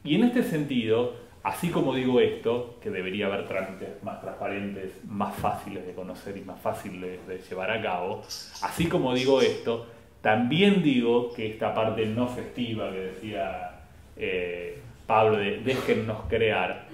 Y en este sentido, así como digo esto, que debería haber trámites más transparentes, más fáciles de conocer y más fáciles de llevar a cabo, así como digo esto, también digo que esta parte no festiva que decía Pablo de déjennos crear,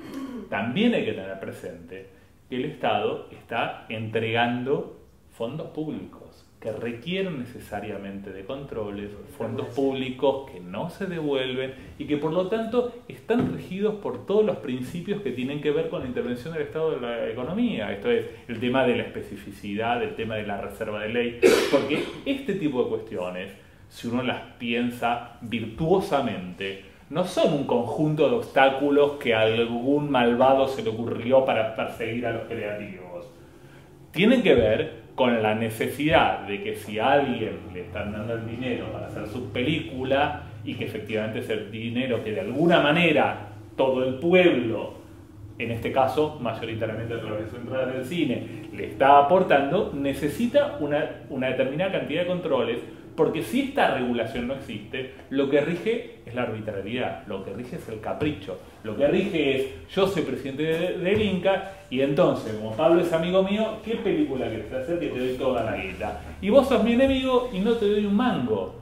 también hay que tener presente que el Estado está entregando fondos públicos que requieren necesariamente de controles, fondos públicos que no se devuelven y que por lo tanto están regidos por todos los principios que tienen que ver con la intervención del Estado en la economía. Esto es el tema de la especificidad, el tema de la reserva de ley, porque este tipo de cuestiones, si uno las piensa virtuosamente, no son un conjunto de obstáculos que a algún malvado se le ocurrió para perseguir a los creativos. Tienen que ver con la necesidad de que si a alguien le están dando el dinero para hacer su película y que efectivamente es el dinero que de alguna manera todo el pueblo, en este caso mayoritariamente a través de su entrada del cine, le está aportando, necesita una determinada cantidad de controles. Porque si esta regulación no existe, lo que rige es la arbitrariedad, lo que rige es el capricho, lo que rige es yo soy presidente del INCA y entonces, como Pablo es amigo mío, ¿qué película querés hacer que te doy toda la guita? Y vos sos mi enemigo y no te doy un mango.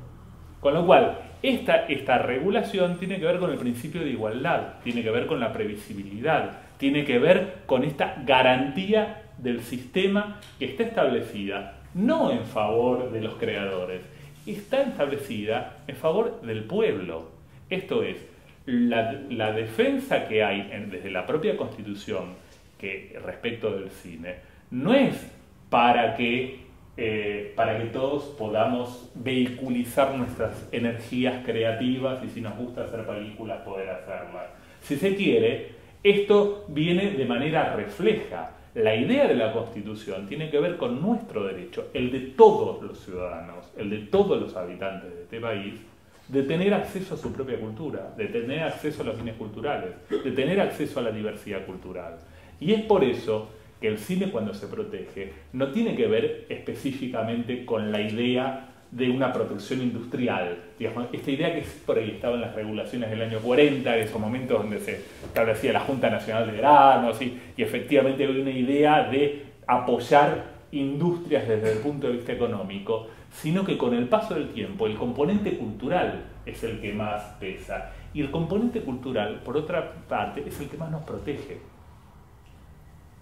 Con lo cual, esta regulación tiene que ver con el principio de igualdad, tiene que ver con la previsibilidad, tiene que ver con esta garantía del sistema que está establecida, no en favor de los creadores, está establecida en favor del pueblo. Esto es, la defensa que hay desde la propia Constitución que respecto del cine no es para que todos podamos vehiculizar nuestras energías creativas y si nos gusta hacer películas poder hacerlas. Si se quiere, esto viene de manera refleja. La idea de la Constitución tiene que ver con nuestro derecho, el de todos los ciudadanos, el de todos los habitantes de este país, de tener acceso a su propia cultura, de tener acceso a los bienes culturales, de tener acceso a la diversidad cultural. Y es por eso que el cine, cuando se protege, no tiene que ver específicamente con la idea de una protección industrial. Digamos, esta idea que por ahí estaba en las regulaciones del año 40, de esos momentos donde se establecía la Junta Nacional de Veranos, y efectivamente había una idea de apoyar industrias desde el punto de vista económico, sino que con el paso del tiempo el componente cultural es el que más pesa. Y el componente cultural, por otra parte, es el que más nos protege.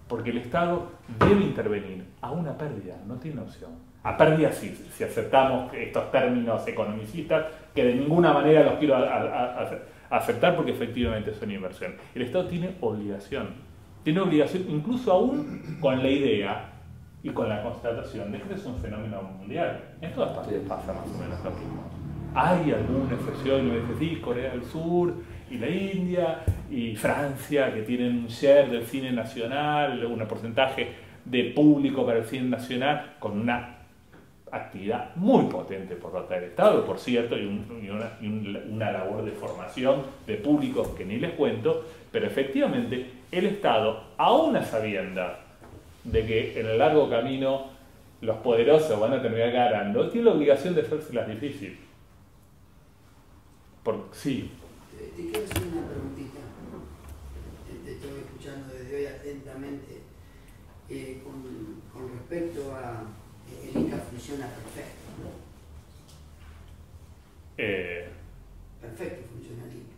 Porque el Estado debe intervenir a una pérdida, no tiene opción. A pérdida si aceptamos estos términos economicistas, que de ninguna manera los quiero aceptar porque efectivamente son inversión. El Estado tiene obligación incluso aún con la idea y con la constatación de que es un fenómeno mundial. En todas partes pasa más o menos lo mismo. Hay alguna excepción, es decir, Corea del Sur y la India y Francia, que tienen un share del cine nacional, un porcentaje de público para el cine nacional, con una actividad muy potente por parte del Estado, por cierto, y una labor de formación de públicos que ni les cuento, pero efectivamente el Estado, aún a sabiendas de que en el largo camino los poderosos van a terminar ganando, tiene la obligación de hacérselas difícil. Sí. Te quiero hacer una preguntita. Te estoy escuchando desde hoy atentamente. Con respecto a el Inca funciona perfecto, ¿no? Perfecto funciona el Inca.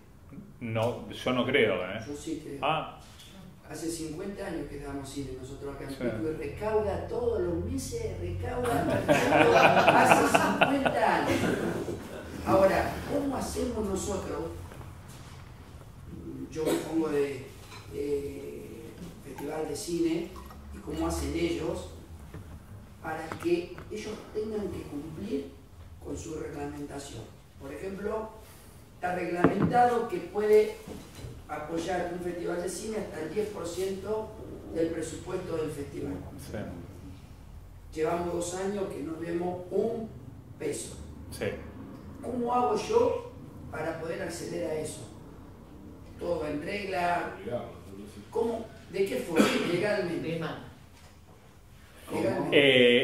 No, yo no creo, Yo sí creo. Hace 50 años que damos cine nosotros acá en Pico, y recauda todos los meses, hace 50 años. Ahora, ¿cómo hacemos nosotros? Yo me pongo de festival de cine, y cómo hacen ellos para que ellos tengan que cumplir con su reglamentación. Por ejemplo, está reglamentado que puede apoyar un festival de cine hasta el 10% del presupuesto del festival. Sí. Llevamos 2 años que no vemos un peso. Sí. ¿Cómo hago yo para poder acceder a eso? ¿Todo en regla? ¿Cómo? ¿De qué forma? Legalmente.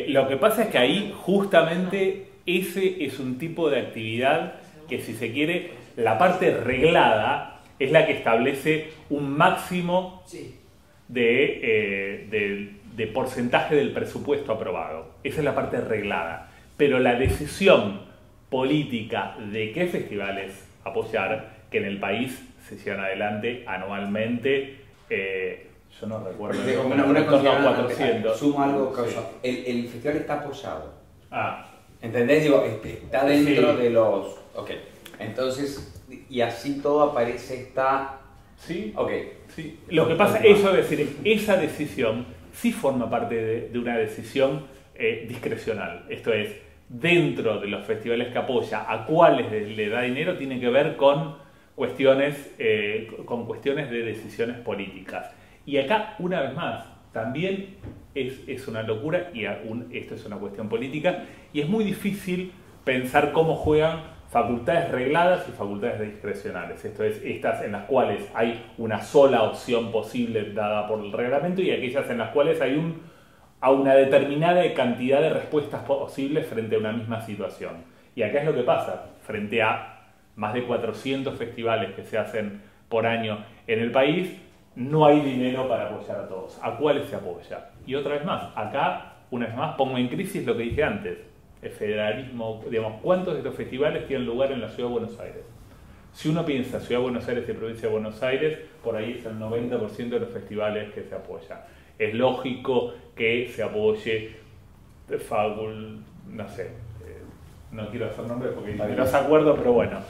Lo que pasa es que ahí justamente ese es un tipo de actividad que, si se quiere, la parte reglada es la que establece un máximo de porcentaje del presupuesto aprobado. Esa es la parte reglada. Pero la decisión política de qué festivales apoyar, que en el país se llevan adelante anualmente, yo no recuerdo, una torno a 400. Sumo algo, Sí. el festival está apoyado. Ah. ¿Entendés? Digo, está dentro Sí. de los... Ok. Entonces, y así todo aparece, está... Sí. Ok. Sí. Lo que pasa, eso es decir, esa decisión sí forma parte de una decisión discrecional. Esto es, dentro de los festivales que apoya, a cuáles le da dinero, tiene que ver con cuestiones de decisiones políticas. Y acá, una vez más, también es una locura, y esto es una cuestión política, y es muy difícil pensar cómo juegan facultades regladas y facultades discrecionales. Esto es, estas en las cuales hay una sola opción posible dada por el reglamento, y aquellas en las cuales hay a una determinada cantidad de respuestas posibles frente a una misma situación. Y acá es lo que pasa, frente a más de 400 festivales que se hacen por año en el país, no hay dinero para apoyar a todos. ¿A cuáles se apoya? Y otra vez más, acá, una vez más, pongo en crisis lo que dije antes, el federalismo, digamos, ¿cuántos de estos festivales tienen lugar en la Ciudad de Buenos Aires? Si uno piensa Ciudad de Buenos Aires y Provincia de Buenos Aires, por ahí es el 90% de los festivales que se apoyan. Es lógico que se apoye no sé, no quiero hacer nombres porque no los acuerdo, pero bueno,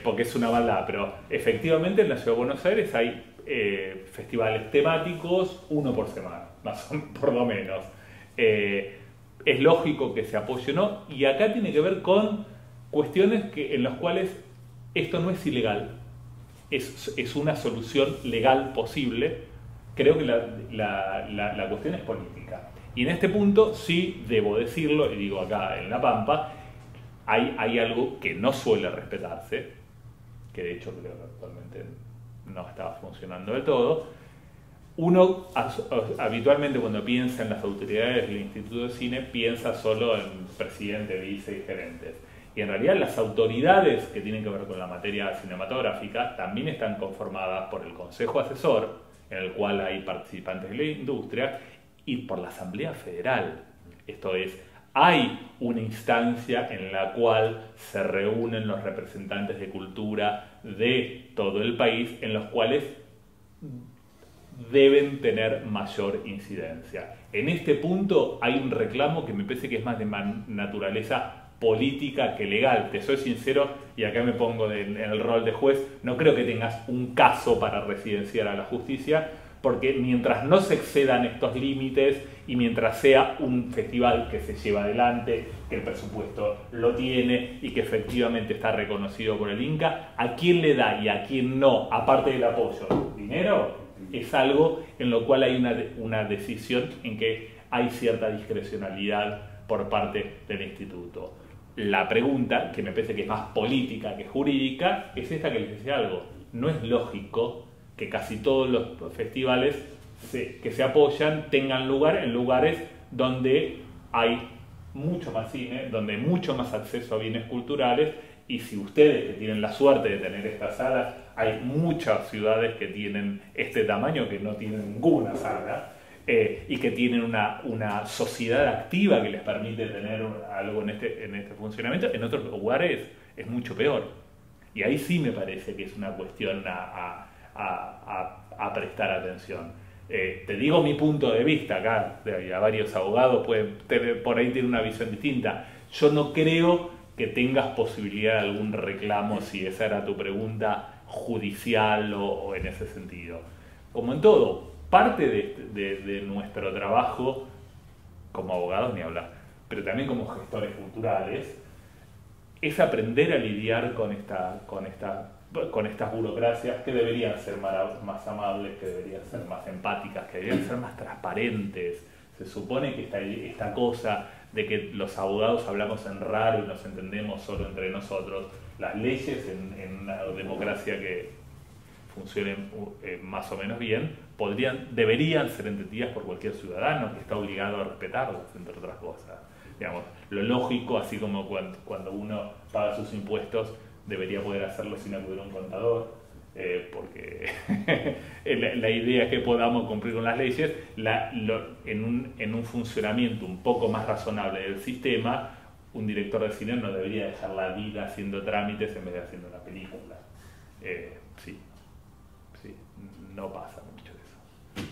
porque es una maldad, pero efectivamente en la Ciudad de Buenos Aires hay festivales temáticos, uno por semana, por lo menos. Es lógico que se apoye o no, y acá tiene que ver con cuestiones en las cuales esto no es ilegal, es una solución legal posible creo que la cuestión es política. Y en este punto sí debo decirlo, y digo acá en La Pampa, hay algo que no suele respetarse, que de hecho creo que actualmente no está funcionando del todo. Uno habitualmente cuando piensa en las autoridades del Instituto de Cine piensa solo en presidente, vice y gerentes. Y en realidad las autoridades que tienen que ver con la materia cinematográfica también están conformadas por el Consejo Asesor, en el cual hay participantes de la industria, y por la Asamblea Federal. Esto es, hay una instancia en la cual se reúnen los representantes de cultura de todo el país, en los cuales deben tener mayor incidencia. En este punto hay un reclamo que me parece que es más de naturaleza política que legal. Te soy sincero, y acá me pongo en el rol de juez, no creo que tengas un caso para residenciar a la justicia, porque mientras no se excedan estos límites y mientras sea un festival que se lleva adelante, que el presupuesto lo tiene y que efectivamente está reconocido por el Inca, a quién le da y a quién no, aparte del apoyo, dinero, es algo en lo cual hay una decisión en que hay cierta discrecionalidad por parte del instituto. La pregunta, que me parece que es más política que jurídica, es esta que les decía algo. No es lógico que casi todos los festivales que se apoyan tengan lugar en lugares donde hay mucho más cine, donde hay mucho más acceso a bienes culturales, y si ustedes que tienen la suerte de tener estas salas, hay muchas ciudades que tienen este tamaño que no tienen ninguna sala, y que tienen una sociedad activa que les permite tener algo en este funcionamiento. En otros lugares es mucho peor. Y ahí sí me parece que es una cuestión a prestar atención. Te digo mi punto de vista acá, a varios abogados por ahí tienen una visión distinta. Yo no creo que tengas posibilidad de algún reclamo, si esa era tu pregunta, judicial o en ese sentido. Como en todo, parte de nuestro trabajo como abogados, ni hablar, pero también como gestores culturales, es aprender a lidiar con estas burocracias que deberían ser más amables, que deberían ser más empáticas, que deberían ser más transparentes. Se supone que esta cosa de que los abogados hablamos en raro y nos entendemos solo entre nosotros, las leyes en una democracia que funcione más o menos bien, deberían ser entendidas por cualquier ciudadano que está obligado a respetarlas, entre otras cosas. Digamos, lo lógico, así como cuando uno paga sus impuestos, debería poder hacerlo sin acudir a un contador, porque la idea es que podamos cumplir con las leyes. En un funcionamiento un poco más razonable del sistema, un director de cine no debería dejar la vida haciendo trámites en vez de haciendo una película. Sí, no pasa mucho eso.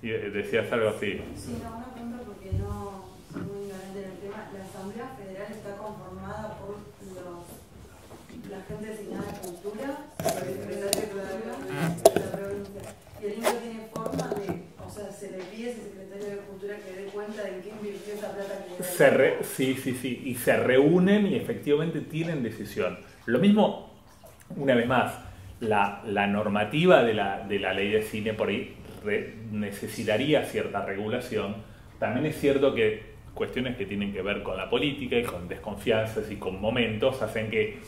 Y decías algo así. Sí, no, una pregunta porque no soy muy ignorante en el tema. La Asamblea Federal está conformada por la gente designada de cultura, el secretario de la provincia. Y el INCA tiene forma de, o sea, se le pide a ese secretario de cultura que dé cuenta de en qué invirtió esa plata que Sí, y se reúnen y efectivamente tienen decisión. Lo mismo, una vez más, la normativa de la ley de cine por ahí necesitaría cierta regulación. También es cierto que cuestiones que tienen que ver con la política y con desconfianzas y con momentos hacen que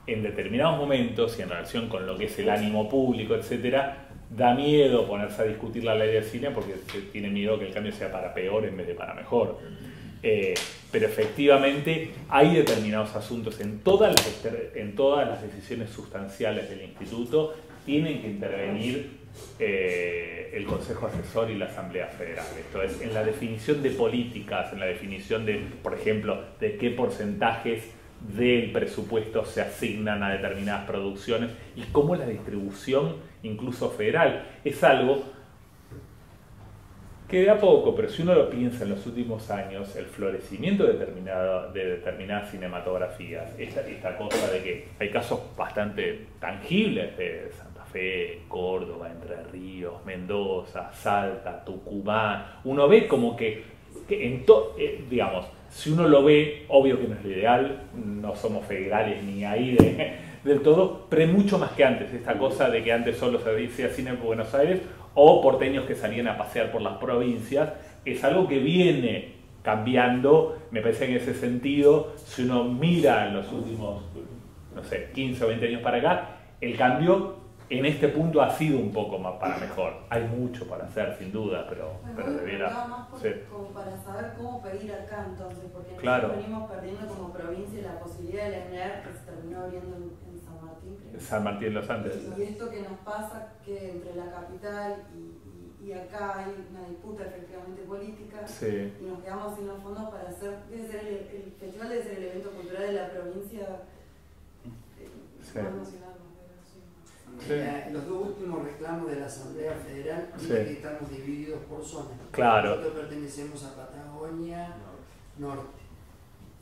en determinados momentos y en relación con lo que es el ánimo público, etcétera, da miedo ponerse a discutir la ley de cine porque se tiene miedo que el cambio sea para peor en vez de para mejor. Pero efectivamente hay determinados asuntos en todas las decisiones sustanciales del instituto tienen que intervenir el Consejo Asesor y la Asamblea Federal. Esto es, en la definición de políticas, en la definición de, por ejemplo, de qué porcentajes del presupuesto se asignan a determinadas producciones y cómo la distribución, incluso federal, es algo que de a poco, pero si uno lo piensa en los últimos años, el florecimiento de determinadas cinematografías, esta cosa de que hay casos bastante tangibles de Santa Fe, Córdoba, Entre Ríos, Mendoza, Salta, Tucumán, uno ve como que digamos, si uno lo ve, obvio que no es lo ideal, no somos federales ni ahí del todo, pero mucho más que antes. Esta cosa de que antes solo se hacía cine en Buenos Aires o porteños que salían a pasear por las provincias, es algo que viene cambiando. Me parece que en ese sentido, si uno mira en los últimos, no sé, 15 o 20 años para acá, el cambio en este punto ha sido un poco más para mejor. Hay mucho para hacer, sin duda, pero debiera... Más Sí. como para saber cómo pedir acá entonces, porque Claro. nosotros venimos perdiendo como provincia la posibilidad de la ENER que se terminó abriendo en San Martín, creo. San Martín de los Andes. Y esto que nos pasa, que entre la capital y acá hay una disputa efectivamente política, Sí. y nos quedamos sin los fondos para hacer, el festival debe ser el evento cultural de la provincia Sí. más nacional, más Sí. Los dos últimos reclamos de la Asamblea Federal Sí. es que estamos divididos por zonas. Claro. Nosotros pertenecemos a Patagonia Norte.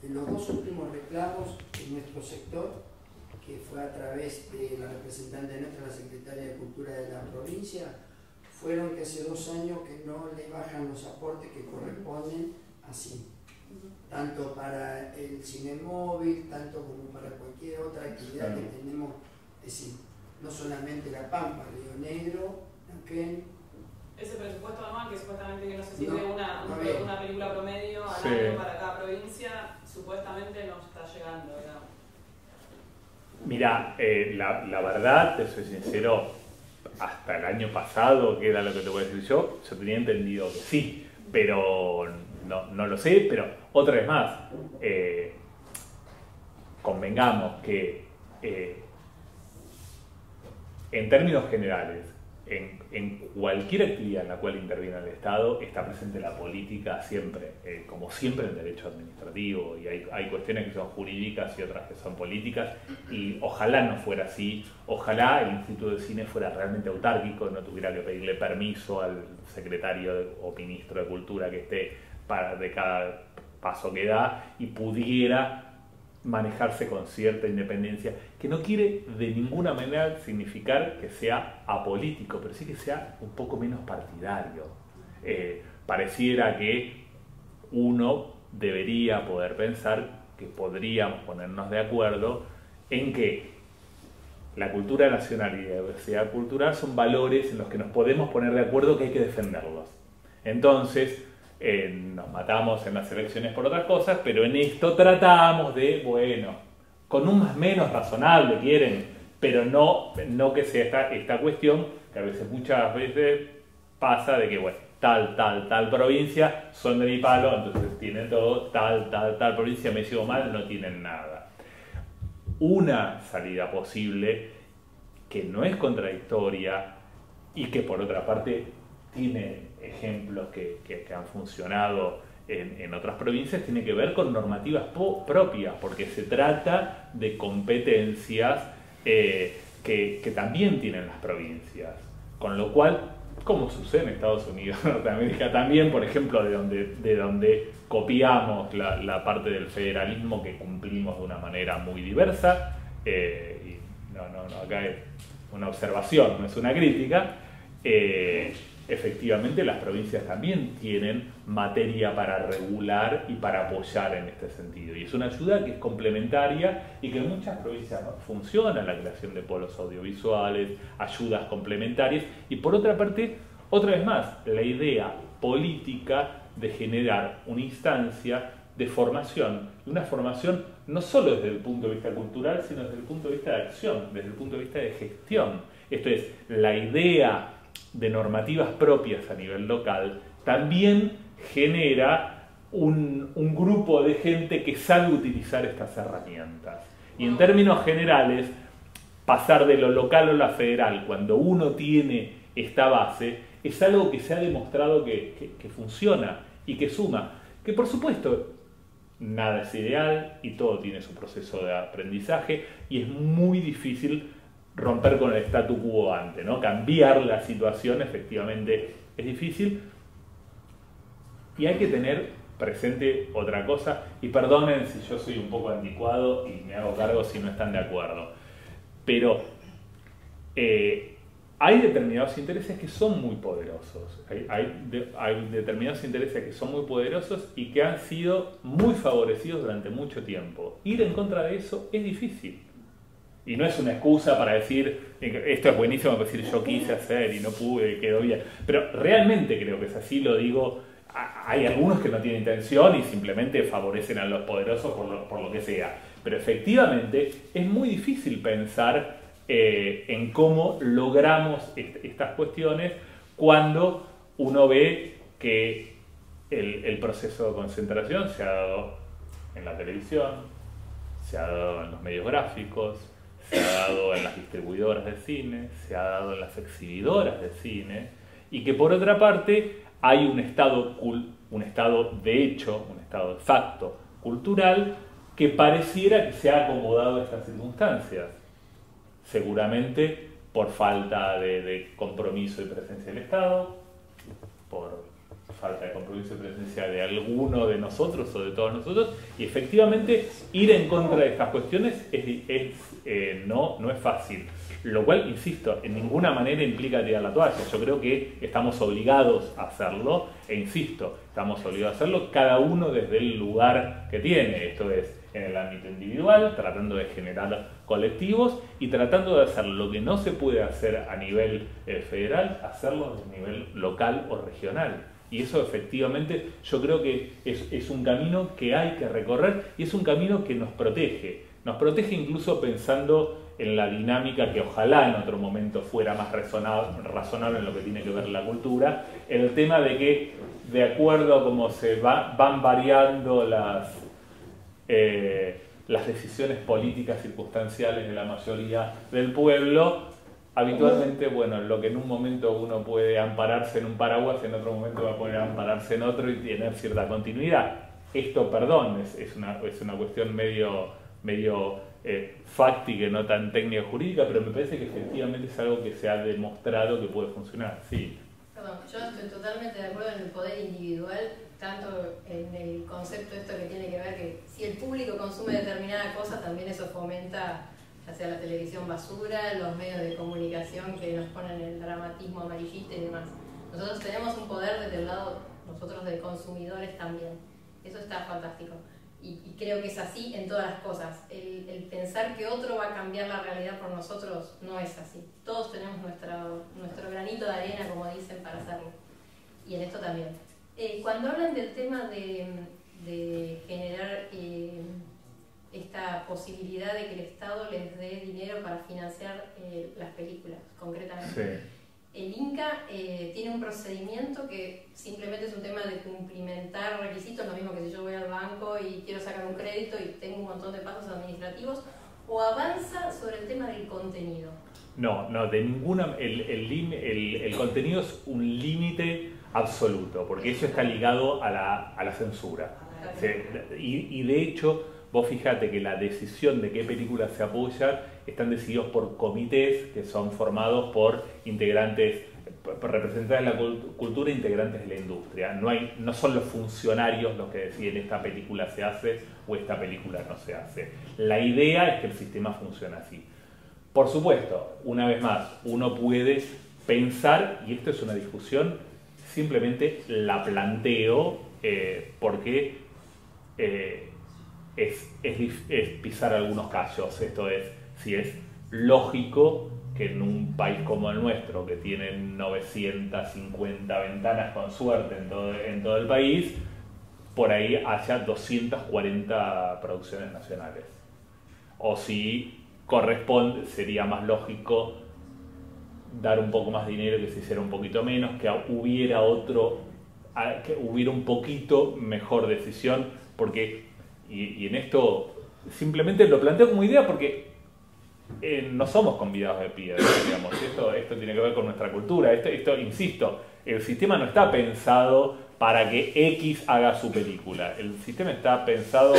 En los dos últimos reclamos en nuestro sector, que fue a través de la representante nuestra, la secretaria de Cultura de la provincia, fueron que hace 2 años que no le bajan los aportes que corresponden a cine. Tanto para el cine móvil, tanto como para cualquier otra actividad que tenemos, es decir, no solamente La Pampa, Río Negro, Neuquén. Ese presupuesto anual que supuestamente, que no sé si No, de una película promedio al Sí. año para cada provincia, supuestamente no está llegando, digamos. Mira, la verdad, te soy sincero, hasta el año pasado, que era lo que te voy a decir yo tenía entendido que sí, pero no lo sé. Pero otra vez más, convengamos que en términos generales, en cualquier actividad en la cual interviene el Estado, está presente la política siempre, como siempre en el derecho administrativo, y hay cuestiones que son jurídicas y otras que son políticas, y ojalá no fuera así, ojalá el Instituto de Cine fuera realmente autárquico, no tuviera que pedirle permiso al secretario o ministro de Cultura que esté de cada paso que da, y pudiera manejarse con cierta independencia, que no quiere de ninguna manera significar que sea apolítico, pero sí que sea un poco menos partidario. Pareciera que uno debería poder pensar que podríamos ponernos de acuerdo en que la cultura nacional y la diversidad cultural son valores en los que nos podemos poner de acuerdo que hay que defenderlos. Entonces, nos matamos en las elecciones por otras cosas, pero en esto tratamos de, bueno, con un más menos razonable, quieren, pero no que sea esta cuestión, que a veces, muchas veces pasa de que, bueno, tal provincia son de mi palo, entonces tienen todo, tal provincia me sigo mal, no tienen nada. Una salida posible que no es contradictoria y que por otra parte tiene ejemplos que han funcionado en otras provincias, tiene que ver con normativas propias, porque se trata de competencias que también tienen las provincias, con lo cual, como sucede en Estados Unidos, Norteamérica también, por ejemplo, de donde copiamos la parte del federalismo que cumplimos de una manera muy diversa, y acá es una observación, no es una crítica. Efectivamente, las provincias también tienen materia para regular y para apoyar en este sentido. Y es una ayuda que es complementaria y que en muchas provincias funciona, la creación de polos audiovisuales, ayudas complementarias. Y por otra parte, otra vez más, la idea política de generar una instancia de formación, una formación no solo desde el punto de vista cultural, sino desde el punto de vista de acción, desde el punto de vista de gestión. Esto es, la idea de normativas propias a nivel local también genera un grupo de gente que sabe utilizar estas herramientas. Y en términos generales, pasar de lo local a lo federal, cuando uno tiene esta base, es algo que se ha demostrado que funciona y que suma. Que por supuesto, nada es ideal y todo tiene su proceso de aprendizaje y es muy difícil romper con el statu quo ante, ¿no? Cambiar la situación efectivamente es difícil y hay que tener presente otra cosa, y perdonen si yo soy un poco anticuado y me hago cargo si no están de acuerdo, pero hay determinados intereses que son muy poderosos, hay determinados intereses que son muy poderosos y que han sido muy favorecidos durante mucho tiempo. Ir en contra de eso es difícil. Y no es una excusa para decir, esto es buenísimo, para decir yo quise hacer y no pude, quedó bien. Pero realmente creo que es así, lo digo. Hay algunos que no tienen intención y simplemente favorecen a los poderosos por lo que sea. Pero efectivamente es muy difícil pensar en cómo logramos estas cuestiones cuando uno ve que el proceso de concentración se ha dado en la televisión, se ha dado en los medios gráficos, se ha dado en las distribuidoras de cine, se ha dado en las exhibidoras de cine, y que por otra parte hay un estado de hecho, un estado de facto cultural que pareciera que se ha acomodado a estas circunstancias, seguramente por falta de compromiso y presencia del Estado, por falta de compromiso y presencia de alguno de nosotros o de todos nosotros, y efectivamente ir en contra de estas cuestiones no es fácil. Lo cual, insisto, en ninguna manera implica tirar la toalla. Yo creo que estamos obligados a hacerlo, e insisto, estamos obligados a hacerlo cada uno desde el lugar que tiene, esto es, en el ámbito individual, tratando de generar colectivos y tratando de hacer lo que no se puede hacer a nivel federal, hacerlo a nivel local o regional. Y eso efectivamente yo creo que es un camino que hay que recorrer y es un camino que nos protege. Nos protege incluso pensando en la dinámica que ojalá en otro momento fuera más razonable en lo que tiene que ver la cultura, el tema de que de acuerdo a cómo se van variando las decisiones políticas circunstanciales de la mayoría del pueblo, habitualmente, bueno, lo que en un momento uno puede ampararse en un paraguas, en otro momento va a poder ampararse en otro y tener cierta continuidad. Esto, perdón, es una cuestión medio fáctica, no tan técnico-jurídica, pero me parece que efectivamente es algo que se ha demostrado que puede funcionar. Sí. Perdón, yo estoy totalmente de acuerdo en el poder individual, tanto en el concepto esto que tiene que ver que si el público consume determinada cosa, también eso fomenta, ya sea la televisión basura, los medios de comunicación que nos ponen el dramatismo amarillista y demás. Nosotros tenemos un poder desde el lado, nosotros de consumidores también. Eso está fantástico. Y creo que es así en todas las cosas. El pensar que otro va a cambiar la realidad por nosotros no es así. Todos tenemos nuestro granito de arena, como dicen, para hacerlo. Y en esto también. Cuando hablan del tema de generar esta posibilidad de que el Estado les dé dinero para financiar las películas, concretamente. Sí. El Inca tiene un procedimiento que simplemente es un tema de cumplimentar requisitos, lo mismo que si yo voy al banco y quiero sacar un crédito y tengo un montón de pasos administrativos, o avanza sobre el tema del contenido. No, de ninguna. El contenido es un límite absoluto, porque eso está ligado a la censura. Y de hecho, vos fíjate que la decisión de qué películas se apoyan están decididos por comités que son formados por integrantes, por representantes de la cultura e integrantes de la industria. No son los funcionarios los que deciden esta película se hace o esta película no se hace. La idea es que el sistema funcione así. Por supuesto, una vez más, uno puede pensar, y esto es una discusión, simplemente la planteo porque es pisar algunos callos. Esto es, si es lógico que en un país como el nuestro, que tiene 950 ventanas con suerte en todo el país, por ahí haya 240 producciones nacionales. O si corresponde, sería más lógico dar un poco más de dinero, que se hiciera un poquito menos, que hubiera un poquito mejor decisión, porque, y en esto simplemente lo planteo como idea porque no somos convidados de piedra, digamos. Esto tiene que ver con nuestra cultura. Esto, insisto, el sistema no está pensado para que X haga su película. El sistema está pensado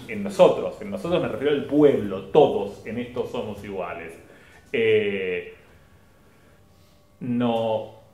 en nosotros. En nosotros me refiero al pueblo. Todos en esto somos iguales.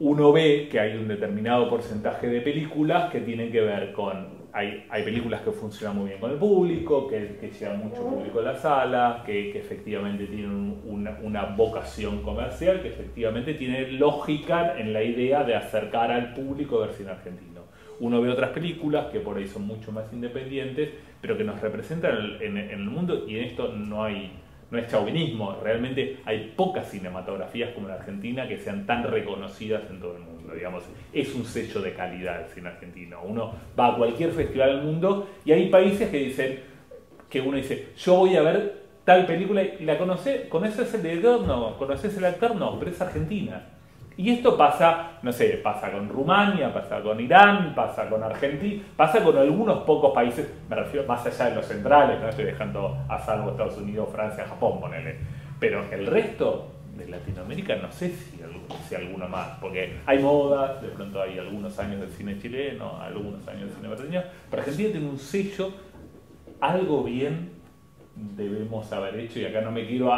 Uno ve que hay un determinado porcentaje de películas que tienen que ver con... Hay películas que funcionan muy bien con el público, que llevan mucho público a la sala, que efectivamente tienen una vocación comercial, que efectivamente tiene lógica en la idea de acercar al público del cine argentino. Uno ve otras películas que por ahí son mucho más independientes, pero que nos representan en el mundo, y en esto no hay no es chauvinismo, realmente hay pocas cinematografías como la Argentina que sean tan reconocidas en todo el mundo, digamos, es un sello de calidad el cine argentino. Uno va a cualquier festival del mundo y hay países que dicen, que uno dice, yo voy a ver tal película y la ¿conoces el director? No, ¿conoces el actor? No, pero es Argentina. Y esto pasa, no sé, pasa con Rumania, pasa con Irán, pasa con Argentina, pasa con algunos pocos países, me refiero más allá de los centrales, no estoy dejando a salvo Estados Unidos, Francia, Japón, ponele. Pero el resto de Latinoamérica no sé si alguno más, porque hay modas, de pronto hay algunos años del cine chileno, algunos años del cine brasileño, pero Argentina tiene un sello, algo bien debemos haber hecho, y acá no me quiero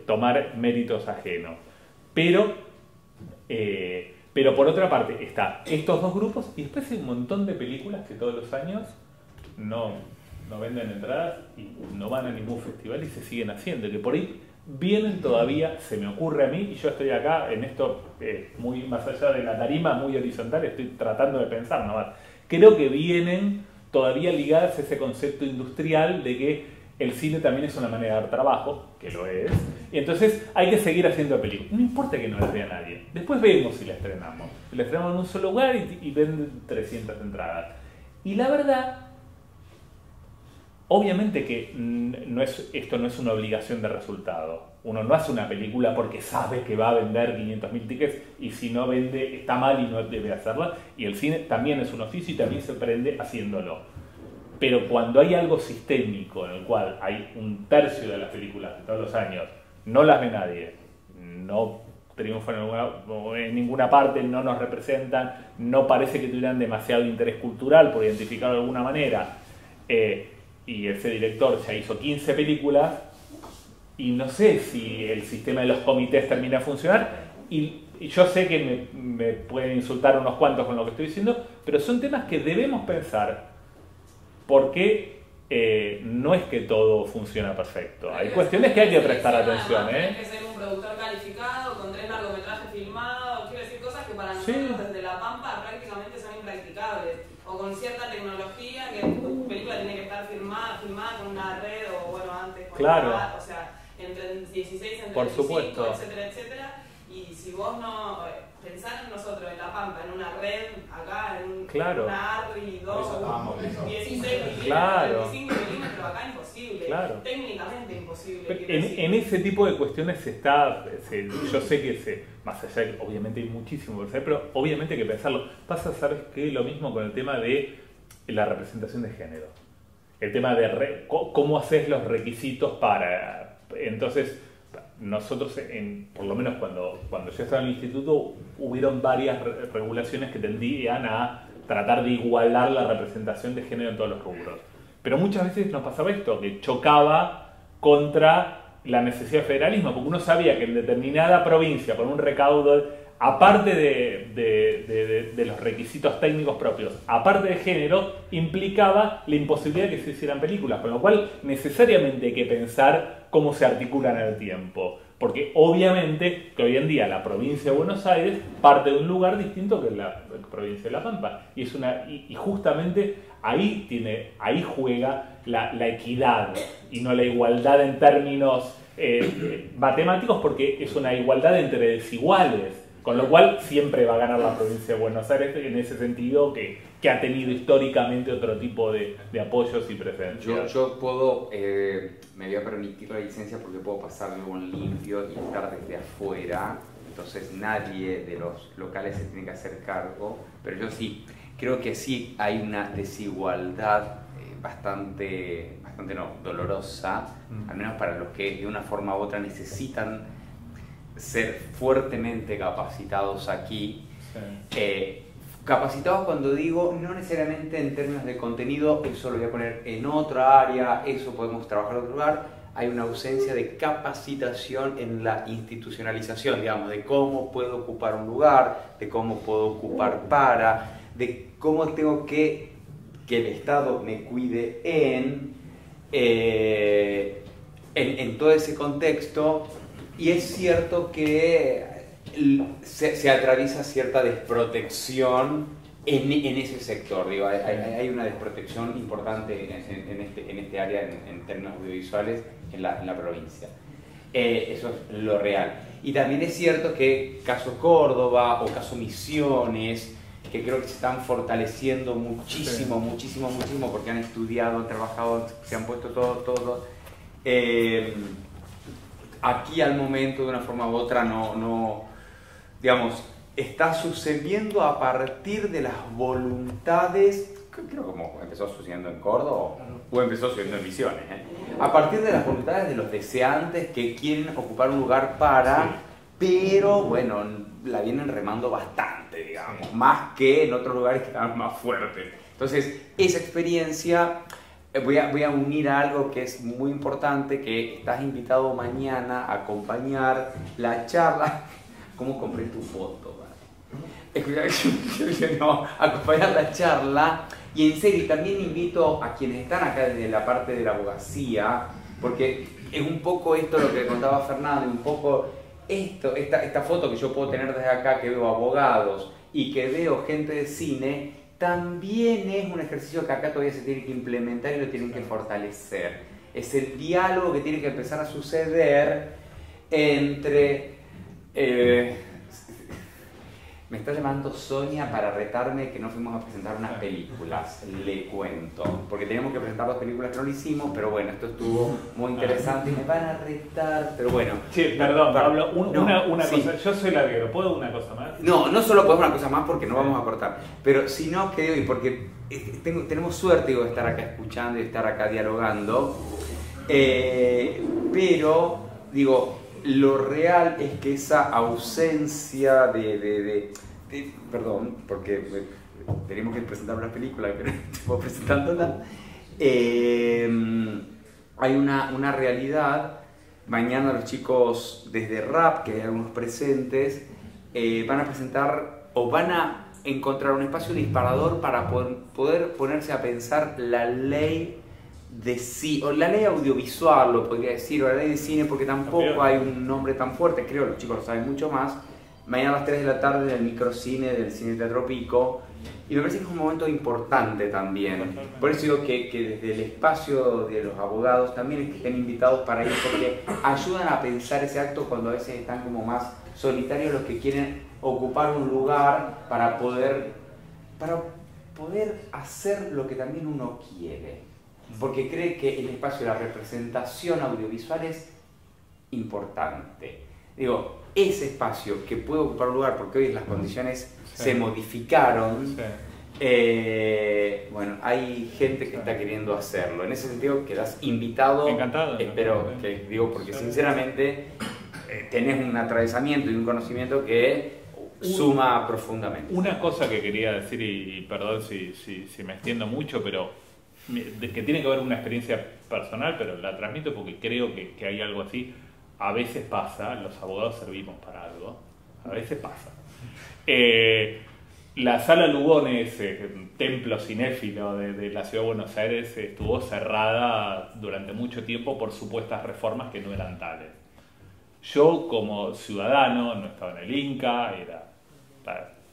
tomar méritos ajenos. Pero por otra parte está estos dos grupos y después hay un montón de películas que todos los años no venden entradas y no van a ningún festival y se siguen haciendo, que por ahí vienen todavía, se me ocurre a mí, y yo estoy acá en esto muy más allá de la tarima, muy horizontal, estoy tratando de pensar nomás. Creo que vienen todavía ligadas a ese concepto industrial de que el cine también es una manera de dar trabajo, que lo es, y entonces hay que seguir haciendo películas. No importa que no las vea nadie. Después vemos si la estrenamos. La estrenamos en un solo lugar y venden 300 entradas. Y la verdad, obviamente que esto no es una obligación de resultado. Uno no hace una película porque sabe que va a vender 500.000 tickets y si no vende está mal y no debe hacerla. Y el cine también es un oficio y también se aprende haciéndolo. Pero cuando hay algo sistémico en el cual hay un tercio de las películas de todos los años, no las ve nadie, no triunfan en ninguna parte, no nos representan, no parece que tuvieran demasiado interés cultural por identificarlo de alguna manera, y ese director ya hizo 15 películas, y no sé si el sistema de los comités termina de funcionar, y yo sé que me pueden insultar unos cuantos con lo que estoy diciendo, pero son temas que debemos pensar. Porque no es que todo funciona perfecto. Hay cuestiones que hay que prestar atención. Tienes que ser un productor calificado, con 3 largometrajes filmados, quiero decir cosas que para nosotros desde La Pampa prácticamente son impracticables. O con cierta tecnología, que tu película tiene que estar filmada con una red, o bueno, antes con una, o sea, entre 16, entre por 25, supuesto, etcétera, etcétera. Y si vos no pensás en nosotros, en La Pampa, en una red, acá, en una ARRI 2, 16 claro, 25 milímetros, acá imposible, técnicamente imposible. En ese tipo de cuestiones yo sé que más allá de que obviamente hay muchísimo por hacer, pero obviamente hay que pensarlo. Pasa, ¿sabes qué? Lo mismo con el tema de la representación de género. El tema de cómo haces los requisitos para... Entonces, nosotros, por lo menos cuando yo estaba en el instituto, hubieron varias regulaciones que tendían a tratar de igualar la representación de género en todos los rubros. Pero muchas veces nos pasaba esto, que chocaba contra la necesidad de federalismo, porque uno sabía que en determinada provincia, con un recaudo, aparte de los requisitos técnicos propios, aparte de género, implicaba la imposibilidad de que se hicieran películas, con lo cual necesariamente hay que pensar cómo se articulan en el tiempo, porque obviamente que hoy en día la provincia de Buenos Aires parte de un lugar distinto que la provincia de La Pampa, y justamente ahí juega la equidad y no la igualdad en términos matemáticos, porque es una igualdad entre desiguales. Con lo cual siempre va a ganar la provincia de Buenos Aires en ese sentido, que ha tenido históricamente otro tipo de apoyos y preferencias. Yo puedo, me voy a permitir la licencia porque puedo pasar algo en limpio y estar desde afuera, entonces nadie de los locales se tiene que hacer cargo, pero yo sí, creo que sí hay una desigualdad bastante dolorosa, al menos para los que de una forma u otra necesitan ser fuertemente capacitados aquí. Capacitados, cuando digo, no necesariamente en términos de contenido, eso lo voy a poner en otra área, eso podemos trabajar en otro lugar. Hay una ausencia de capacitación en la institucionalización, digamos, de cómo puedo ocupar un lugar, de cómo puedo ocupar de cómo tengo que el Estado me cuide en todo ese contexto. Y es cierto que se atraviesa cierta desprotección en ese sector. Digo, hay una desprotección importante en este área en términos audiovisuales en la provincia. Eso es lo real. Y también es cierto que caso Córdoba o caso Misiones, que creo que se están fortaleciendo muchísimo, muchísimo, porque han estudiado, han trabajado, se han puesto todo. Aquí al momento, de una forma u otra, no digamos, está sucediendo a partir de las voluntades, creo como empezó sucediendo en Córdoba o empezó sucediendo en Misiones, a partir de las voluntades de los deseantes que quieren ocupar un lugar para, pero bueno, la vienen remando bastante, digamos, más que en otros lugares que están más fuertes. Entonces, esa experiencia, voy a unir a algo que es muy importante, que estás invitado mañana a acompañar la charla. ¿Cómo compré tu foto? No, acompañar la charla. Y en serio, también invito a quienes están acá desde la parte de la abogacía, porque es un poco esto lo que contaba Fernando, un poco esta foto que yo puedo tener desde acá, que veo abogados y que veo gente de cine, también es un ejercicio que acá todavía se tiene que implementar y lo tienen que fortalecer. Es el diálogo que tiene que empezar a suceder entre... me está llamando Sonia para retarme que no fuimos a presentar unas películas, le cuento, porque teníamos que presentar 2 películas que no lo hicimos, pero bueno, esto estuvo muy interesante y me van a retar, pero bueno. Sí, perdón, Pablo, una sí. cosa, yo soy larguero, ¿puedo una cosa más? No solo podemos una cosa más porque no vamos a cortar, pero si no, que hoy, porque tenemos suerte de estar acá escuchando y estar acá dialogando, pero, digo, lo real es que esa ausencia perdón, porque tenemos que presentar una película, pero estoy presentándola. Hay una realidad. Mañana los chicos desde RAP, que hay algunos presentes, van a presentar o van a encontrar un espacio disparador para poder ponerse a pensar la ley o la ley audiovisual, lo podría decir, o la ley de cine, porque tampoco hay un nombre tan fuerte, creo los chicos lo saben mucho más. Mañana a las 3 de la tarde en el microcine del Cine Teatro Pico, y me parece que es un momento importante también. Por eso digo que desde el espacio de los abogados también es que estén invitados para ir, porque ayudan a pensar ese acto cuando a veces están como más solitarios los que quieren ocupar un lugar para poder hacer lo que también uno quiere. Porque cree que el espacio de la representación audiovisual es importante. Digo, ese espacio que puede ocupar un lugar, porque hoy las condiciones se modificaron, bueno, hay gente que está queriendo hacerlo. En ese sentido, quedas invitado. Encantado. Espero que, digo, porque sinceramente tenés un atravesamiento y un conocimiento que suma profundamente. Una cosa que quería decir, y perdón si me extiendo mucho, pero que tiene que ver con una experiencia personal, pero la transmito porque creo que hay algo así. A veces pasa, los abogados servimos para algo, a veces pasa. La Sala Lugones, templo cinéfilo de la Ciudad de Buenos Aires, estuvo cerrada durante mucho tiempo por supuestas reformas que no eran tales. Yo como ciudadano, no estaba en el Inca,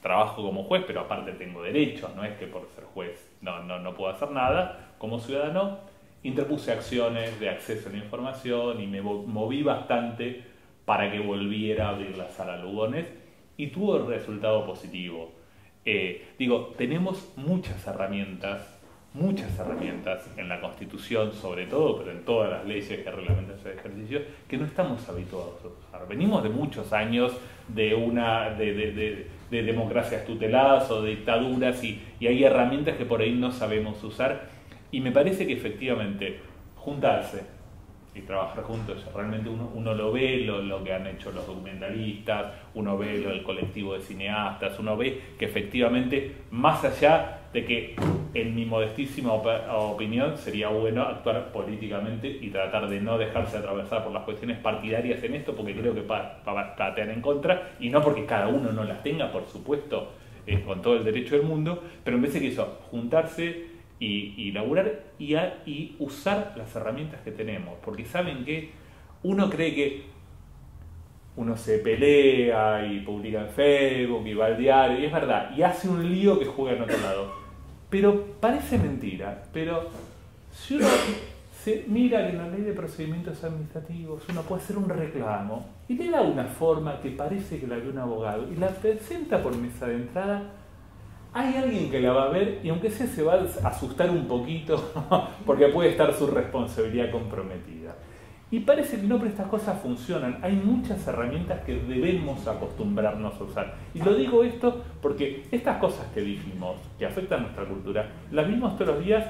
trabajo como juez, pero aparte tengo derechos, no es que por ser juez no puedo hacer nada. Como ciudadano interpuse acciones de acceso a la información y me moví bastante para que volviera a abrir la Sala Lugones y tuvo el resultado positivo. Tenemos muchas herramientas en la Constitución sobre todo, pero en todas las leyes que reglamentan ese ejercicio, que no estamos habituados a usar. Venimos de muchos años de democracias tuteladas o de dictaduras y hay herramientas que por ahí no sabemos usar, y me parece que efectivamente juntarse y trabajar juntos, realmente uno lo ve lo que han hecho los documentalistas, uno ve el colectivo de cineastas, uno ve que efectivamente, más allá de que en mi modestísima opinión sería bueno actuar políticamente y tratar de no dejarse atravesar por las cuestiones partidarias en esto, porque creo que patean en contra, y no porque cada uno no las tenga, por supuesto, con todo el derecho del mundo, pero me parece que eso, juntarse y laburar y usar las herramientas que tenemos, porque saben que uno cree que uno se pelea y publica en Facebook y va al diario, y es verdad, y hace un lío que juega en otro lado. Pero parece mentira, pero si uno se mira que en la ley de procedimientos administrativos uno puede hacer un reclamo y le da una forma que parece que la ve un abogado y la presenta por mesa de entrada, hay alguien que la va a ver y aunque sea se va a asustar un poquito porque puede estar su responsabilidad comprometida. Y parece que no, pero estas cosas funcionan. Hay muchas herramientas que debemos acostumbrarnos a usar. Y lo digo esto porque estas cosas que dijimos, que afectan nuestra cultura, las vimos todos los días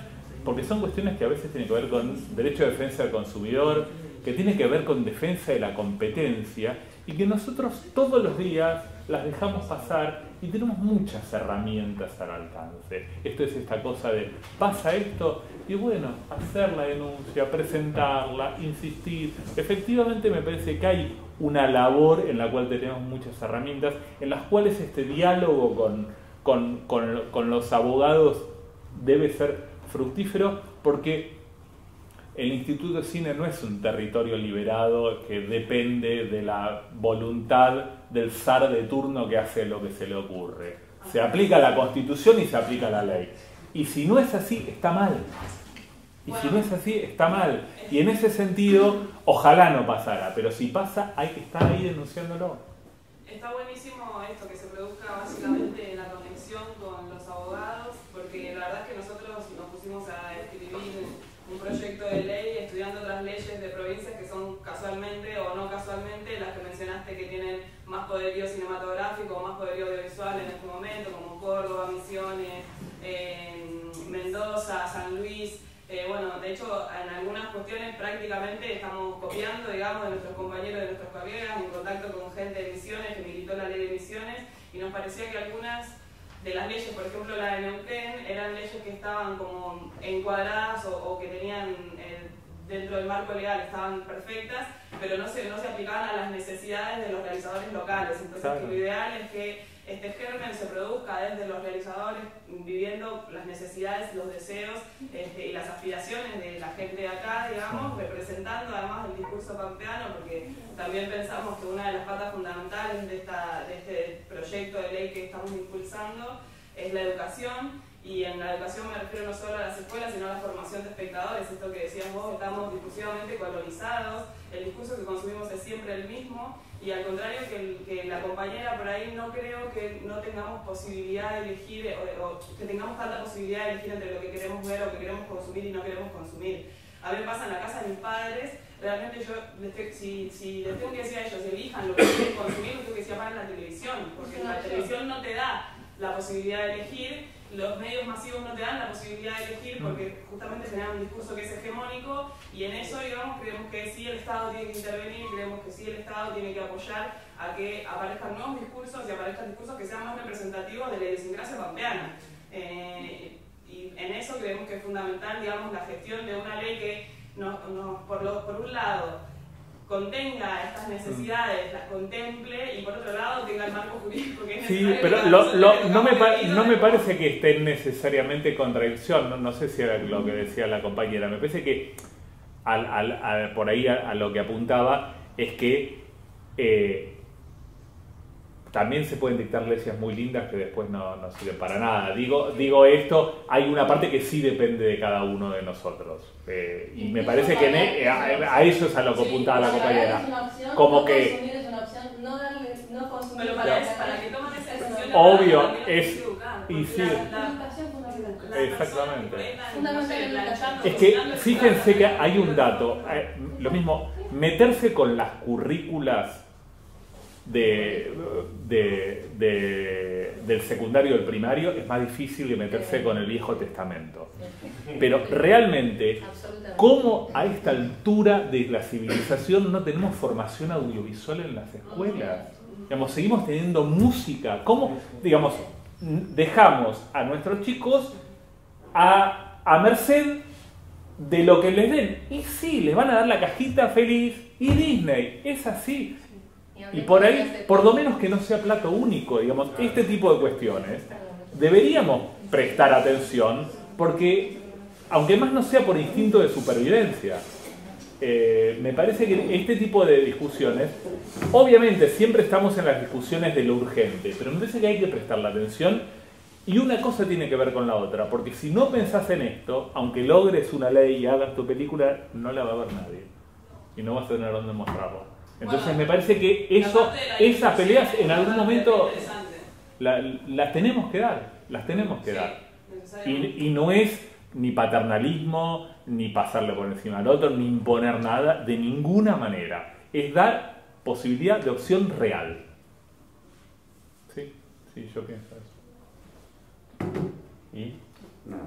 porque son cuestiones que a veces tienen que ver con derecho de defensa del consumidor, que tienen que ver con defensa de la competencia, y que nosotros todos los días las dejamos pasar y tenemos muchas herramientas al alcance. Esto es esta cosa de, pasa esto, y bueno, hacer la denuncia, presentarla, insistir. Efectivamente me parece que hay una labor en la cual tenemos muchas herramientas, en las cuales este diálogo con los abogados debe ser fructífero, porque el Instituto de Cine no es un territorio liberado que depende de la voluntad del zar de turno que hace lo que se le ocurre. Se aplica la Constitución y se aplica la ley. Y si no es así, está mal. Y si no es así, está mal. Y en ese sentido, ojalá no pasara, pero si pasa, hay que estar ahí denunciándolo. Está buenísimo esto, que se produzca básicamente la conexión con los abogados, porque la verdad es que nosotros nos pusimos a escribir un proyecto de ley estudiando otras leyes de provincias que son casualmente o no casualmente las que mencionaste que tienen más poderío cinematográfico o más poderío audiovisual en este momento, como Córdoba, Misiones, Mendoza, San Luis. Bueno, de hecho, en algunas cuestiones prácticamente estamos copiando, digamos, de nuestros compañeros, de nuestros colegas, en contacto con gente de Misiones que militó la ley de Misiones, y nos parecía que algunas de las leyes, por ejemplo la de Neuquén, eran leyes que estaban como encuadradas o que tenían dentro del marco legal, estaban perfectas, pero no se aplicaban a las necesidades de los realizadores locales. Entonces, claro, lo ideal es que este germen se produzca desde los realizadores, viviendo las necesidades, los deseos y las aspiraciones de la gente de acá, digamos, representando además el discurso pampeano, porque también pensamos que una de las patas fundamentales de este proyecto de ley que estamos impulsando es la educación. Y en la educación me refiero no solo a las escuelas, sino a la formación de espectadores. Esto que decías vos, estamos discursivamente colonizados, el discurso que consumimos es siempre el mismo, y al contrario que la compañera por ahí, no creo que no tengamos posibilidad de elegir, o que tengamos tanta posibilidad de elegir entre lo que queremos ver o que queremos consumir y no queremos consumir. A mí me pasa en la casa de mis padres, realmente yo, si les tengo que decir a ellos, elijan lo que quieren consumir, les tengo que decir apaguen la televisión, porque la televisión no te da la posibilidad de elegir. Los medios masivos no te dan la posibilidad de elegir porque justamente generan un discurso que es hegemónico, y en eso, digamos, creemos que sí el Estado tiene que intervenir, creemos que sí el Estado tiene que apoyar a que aparezcan nuevos discursos y aparezcan discursos que sean más representativos de la idiosincrasia pampeana. Y en eso creemos que es fundamental, digamos, la gestión de una ley que por un lado contenga estas necesidades, las contemple, y por otro lado tenga el marco jurídico que es necesario. Sí, pero no me parece que esté necesariamente en contradicción, no sé si era lo que decía la compañera, me parece que por ahí a lo que apuntaba es que también se pueden dictar leyes muy lindas que después no sirven para nada. Digo esto, hay una parte que sí depende de cada uno de nosotros. Y me parece que a eso es a lo que apuntaba la compañera. Como que es una opción, no consumir. Pero para que tomen esa decisión, obvio, es... Y sí, la educación fundamental. Exactamente. Fundamental. Es que fíjense que hay un dato, lo mismo, meterse con las currículas del secundario y del primario es más difícil que meterse con el Viejo Testamento. Pero realmente, ¿cómo a esta altura de la civilización no tenemos formación audiovisual en las escuelas? Digamos, seguimos teniendo música. ¿Cómo, digamos, dejamos a nuestros chicos a merced de lo que les den? Y sí, les van a dar la cajita feliz y Disney, es así. Y por ahí, por lo menos que no sea plato único, digamos, este tipo de cuestiones deberíamos prestar atención, porque aunque más no sea por instinto de supervivencia, me parece que este tipo de discusiones, obviamente siempre estamos en las discusiones de lo urgente, pero me parece que hay que prestarle atención y una cosa tiene que ver con la otra, porque si no pensás en esto, aunque logres una ley y hagas tu película, no la va a ver nadie y no vas a tener dónde mostrarla. Entonces Bueno, me parece que eso, esas peleas en algún momento las tenemos que dar, las tenemos que dar. Y no es ni paternalismo, ni pasarle por encima al otro, ni imponer nada, de ninguna manera. Es dar posibilidad de opción real. Sí, sí, yo pienso eso. ¿Y? No.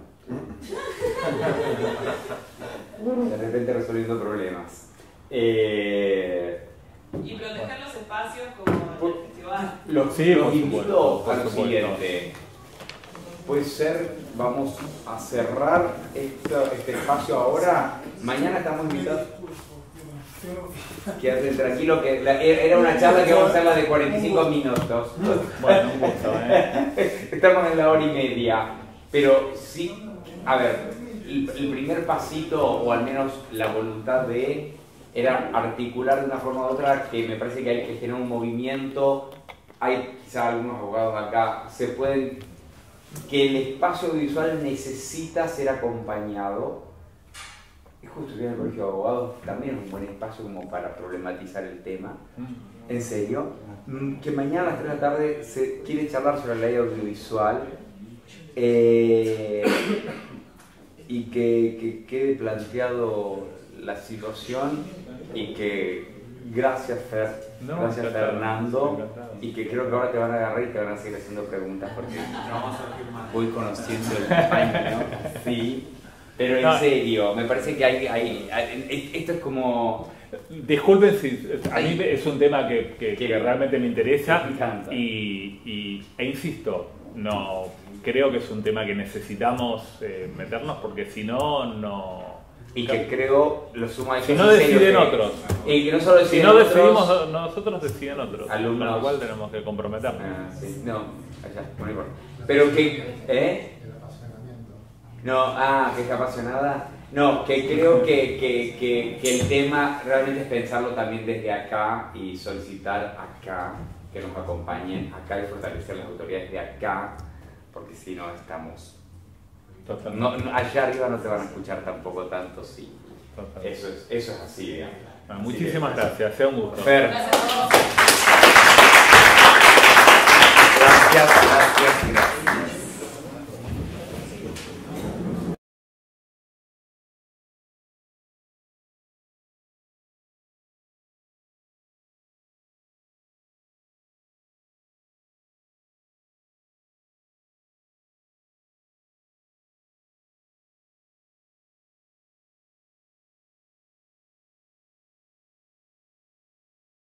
De repente resolviendo problemas. Y proteger los espacios como el festival. Los invito a lo siguiente. Puede ser, vamos a cerrar este espacio ahora. Mañana estamos invitados. Quédate tranquilo que era una charla que vamos a hacerla de 45 minutos. Bueno, un gusto, Estamos en la hora y media. Pero sí, a ver, el primer pasito, o al menos la voluntad era articular de una forma u otra, que me parece que hay que generar un movimiento. Hay quizá algunos abogados acá, que el espacio audiovisual necesita ser acompañado. Y justo que en el Colegio de Abogados también es un buen espacio como para problematizar el tema. En serio, que mañana a las 3 de la tarde se quiere charlar sobre la ley audiovisual y que quede planteado la situación y que gracias Fernando, y que creo que ahora te van a agarrar y te van a seguir haciendo preguntas porque voy conociendo el tamaño, ¿no? Sí, pero en serio, me parece que esto es como... Disculpen si a mí es un tema que realmente me interesa me encanta. e insisto, no creo que es un tema que necesitamos meternos porque si no... Y que creo, lo sumo a eso. Si no deciden otros. Y que no solo deciden si no otros, decidimos nosotros, deciden otros. Alumnos. Con lo cual tenemos que comprometernos. Sí, no, allá, no importa. Pero que, No, que es apasionada. No, que creo que el tema realmente es pensarlo también desde acá y solicitar acá que nos acompañen acá y fortalecer las autoridades de acá, porque si no estamos... No, allá arriba no te van a escuchar tampoco tanto, sí. Eso es así, digamos. Bueno, muchísimas gracias, sea un gusto. Fer. Gracias a todos. Gracias.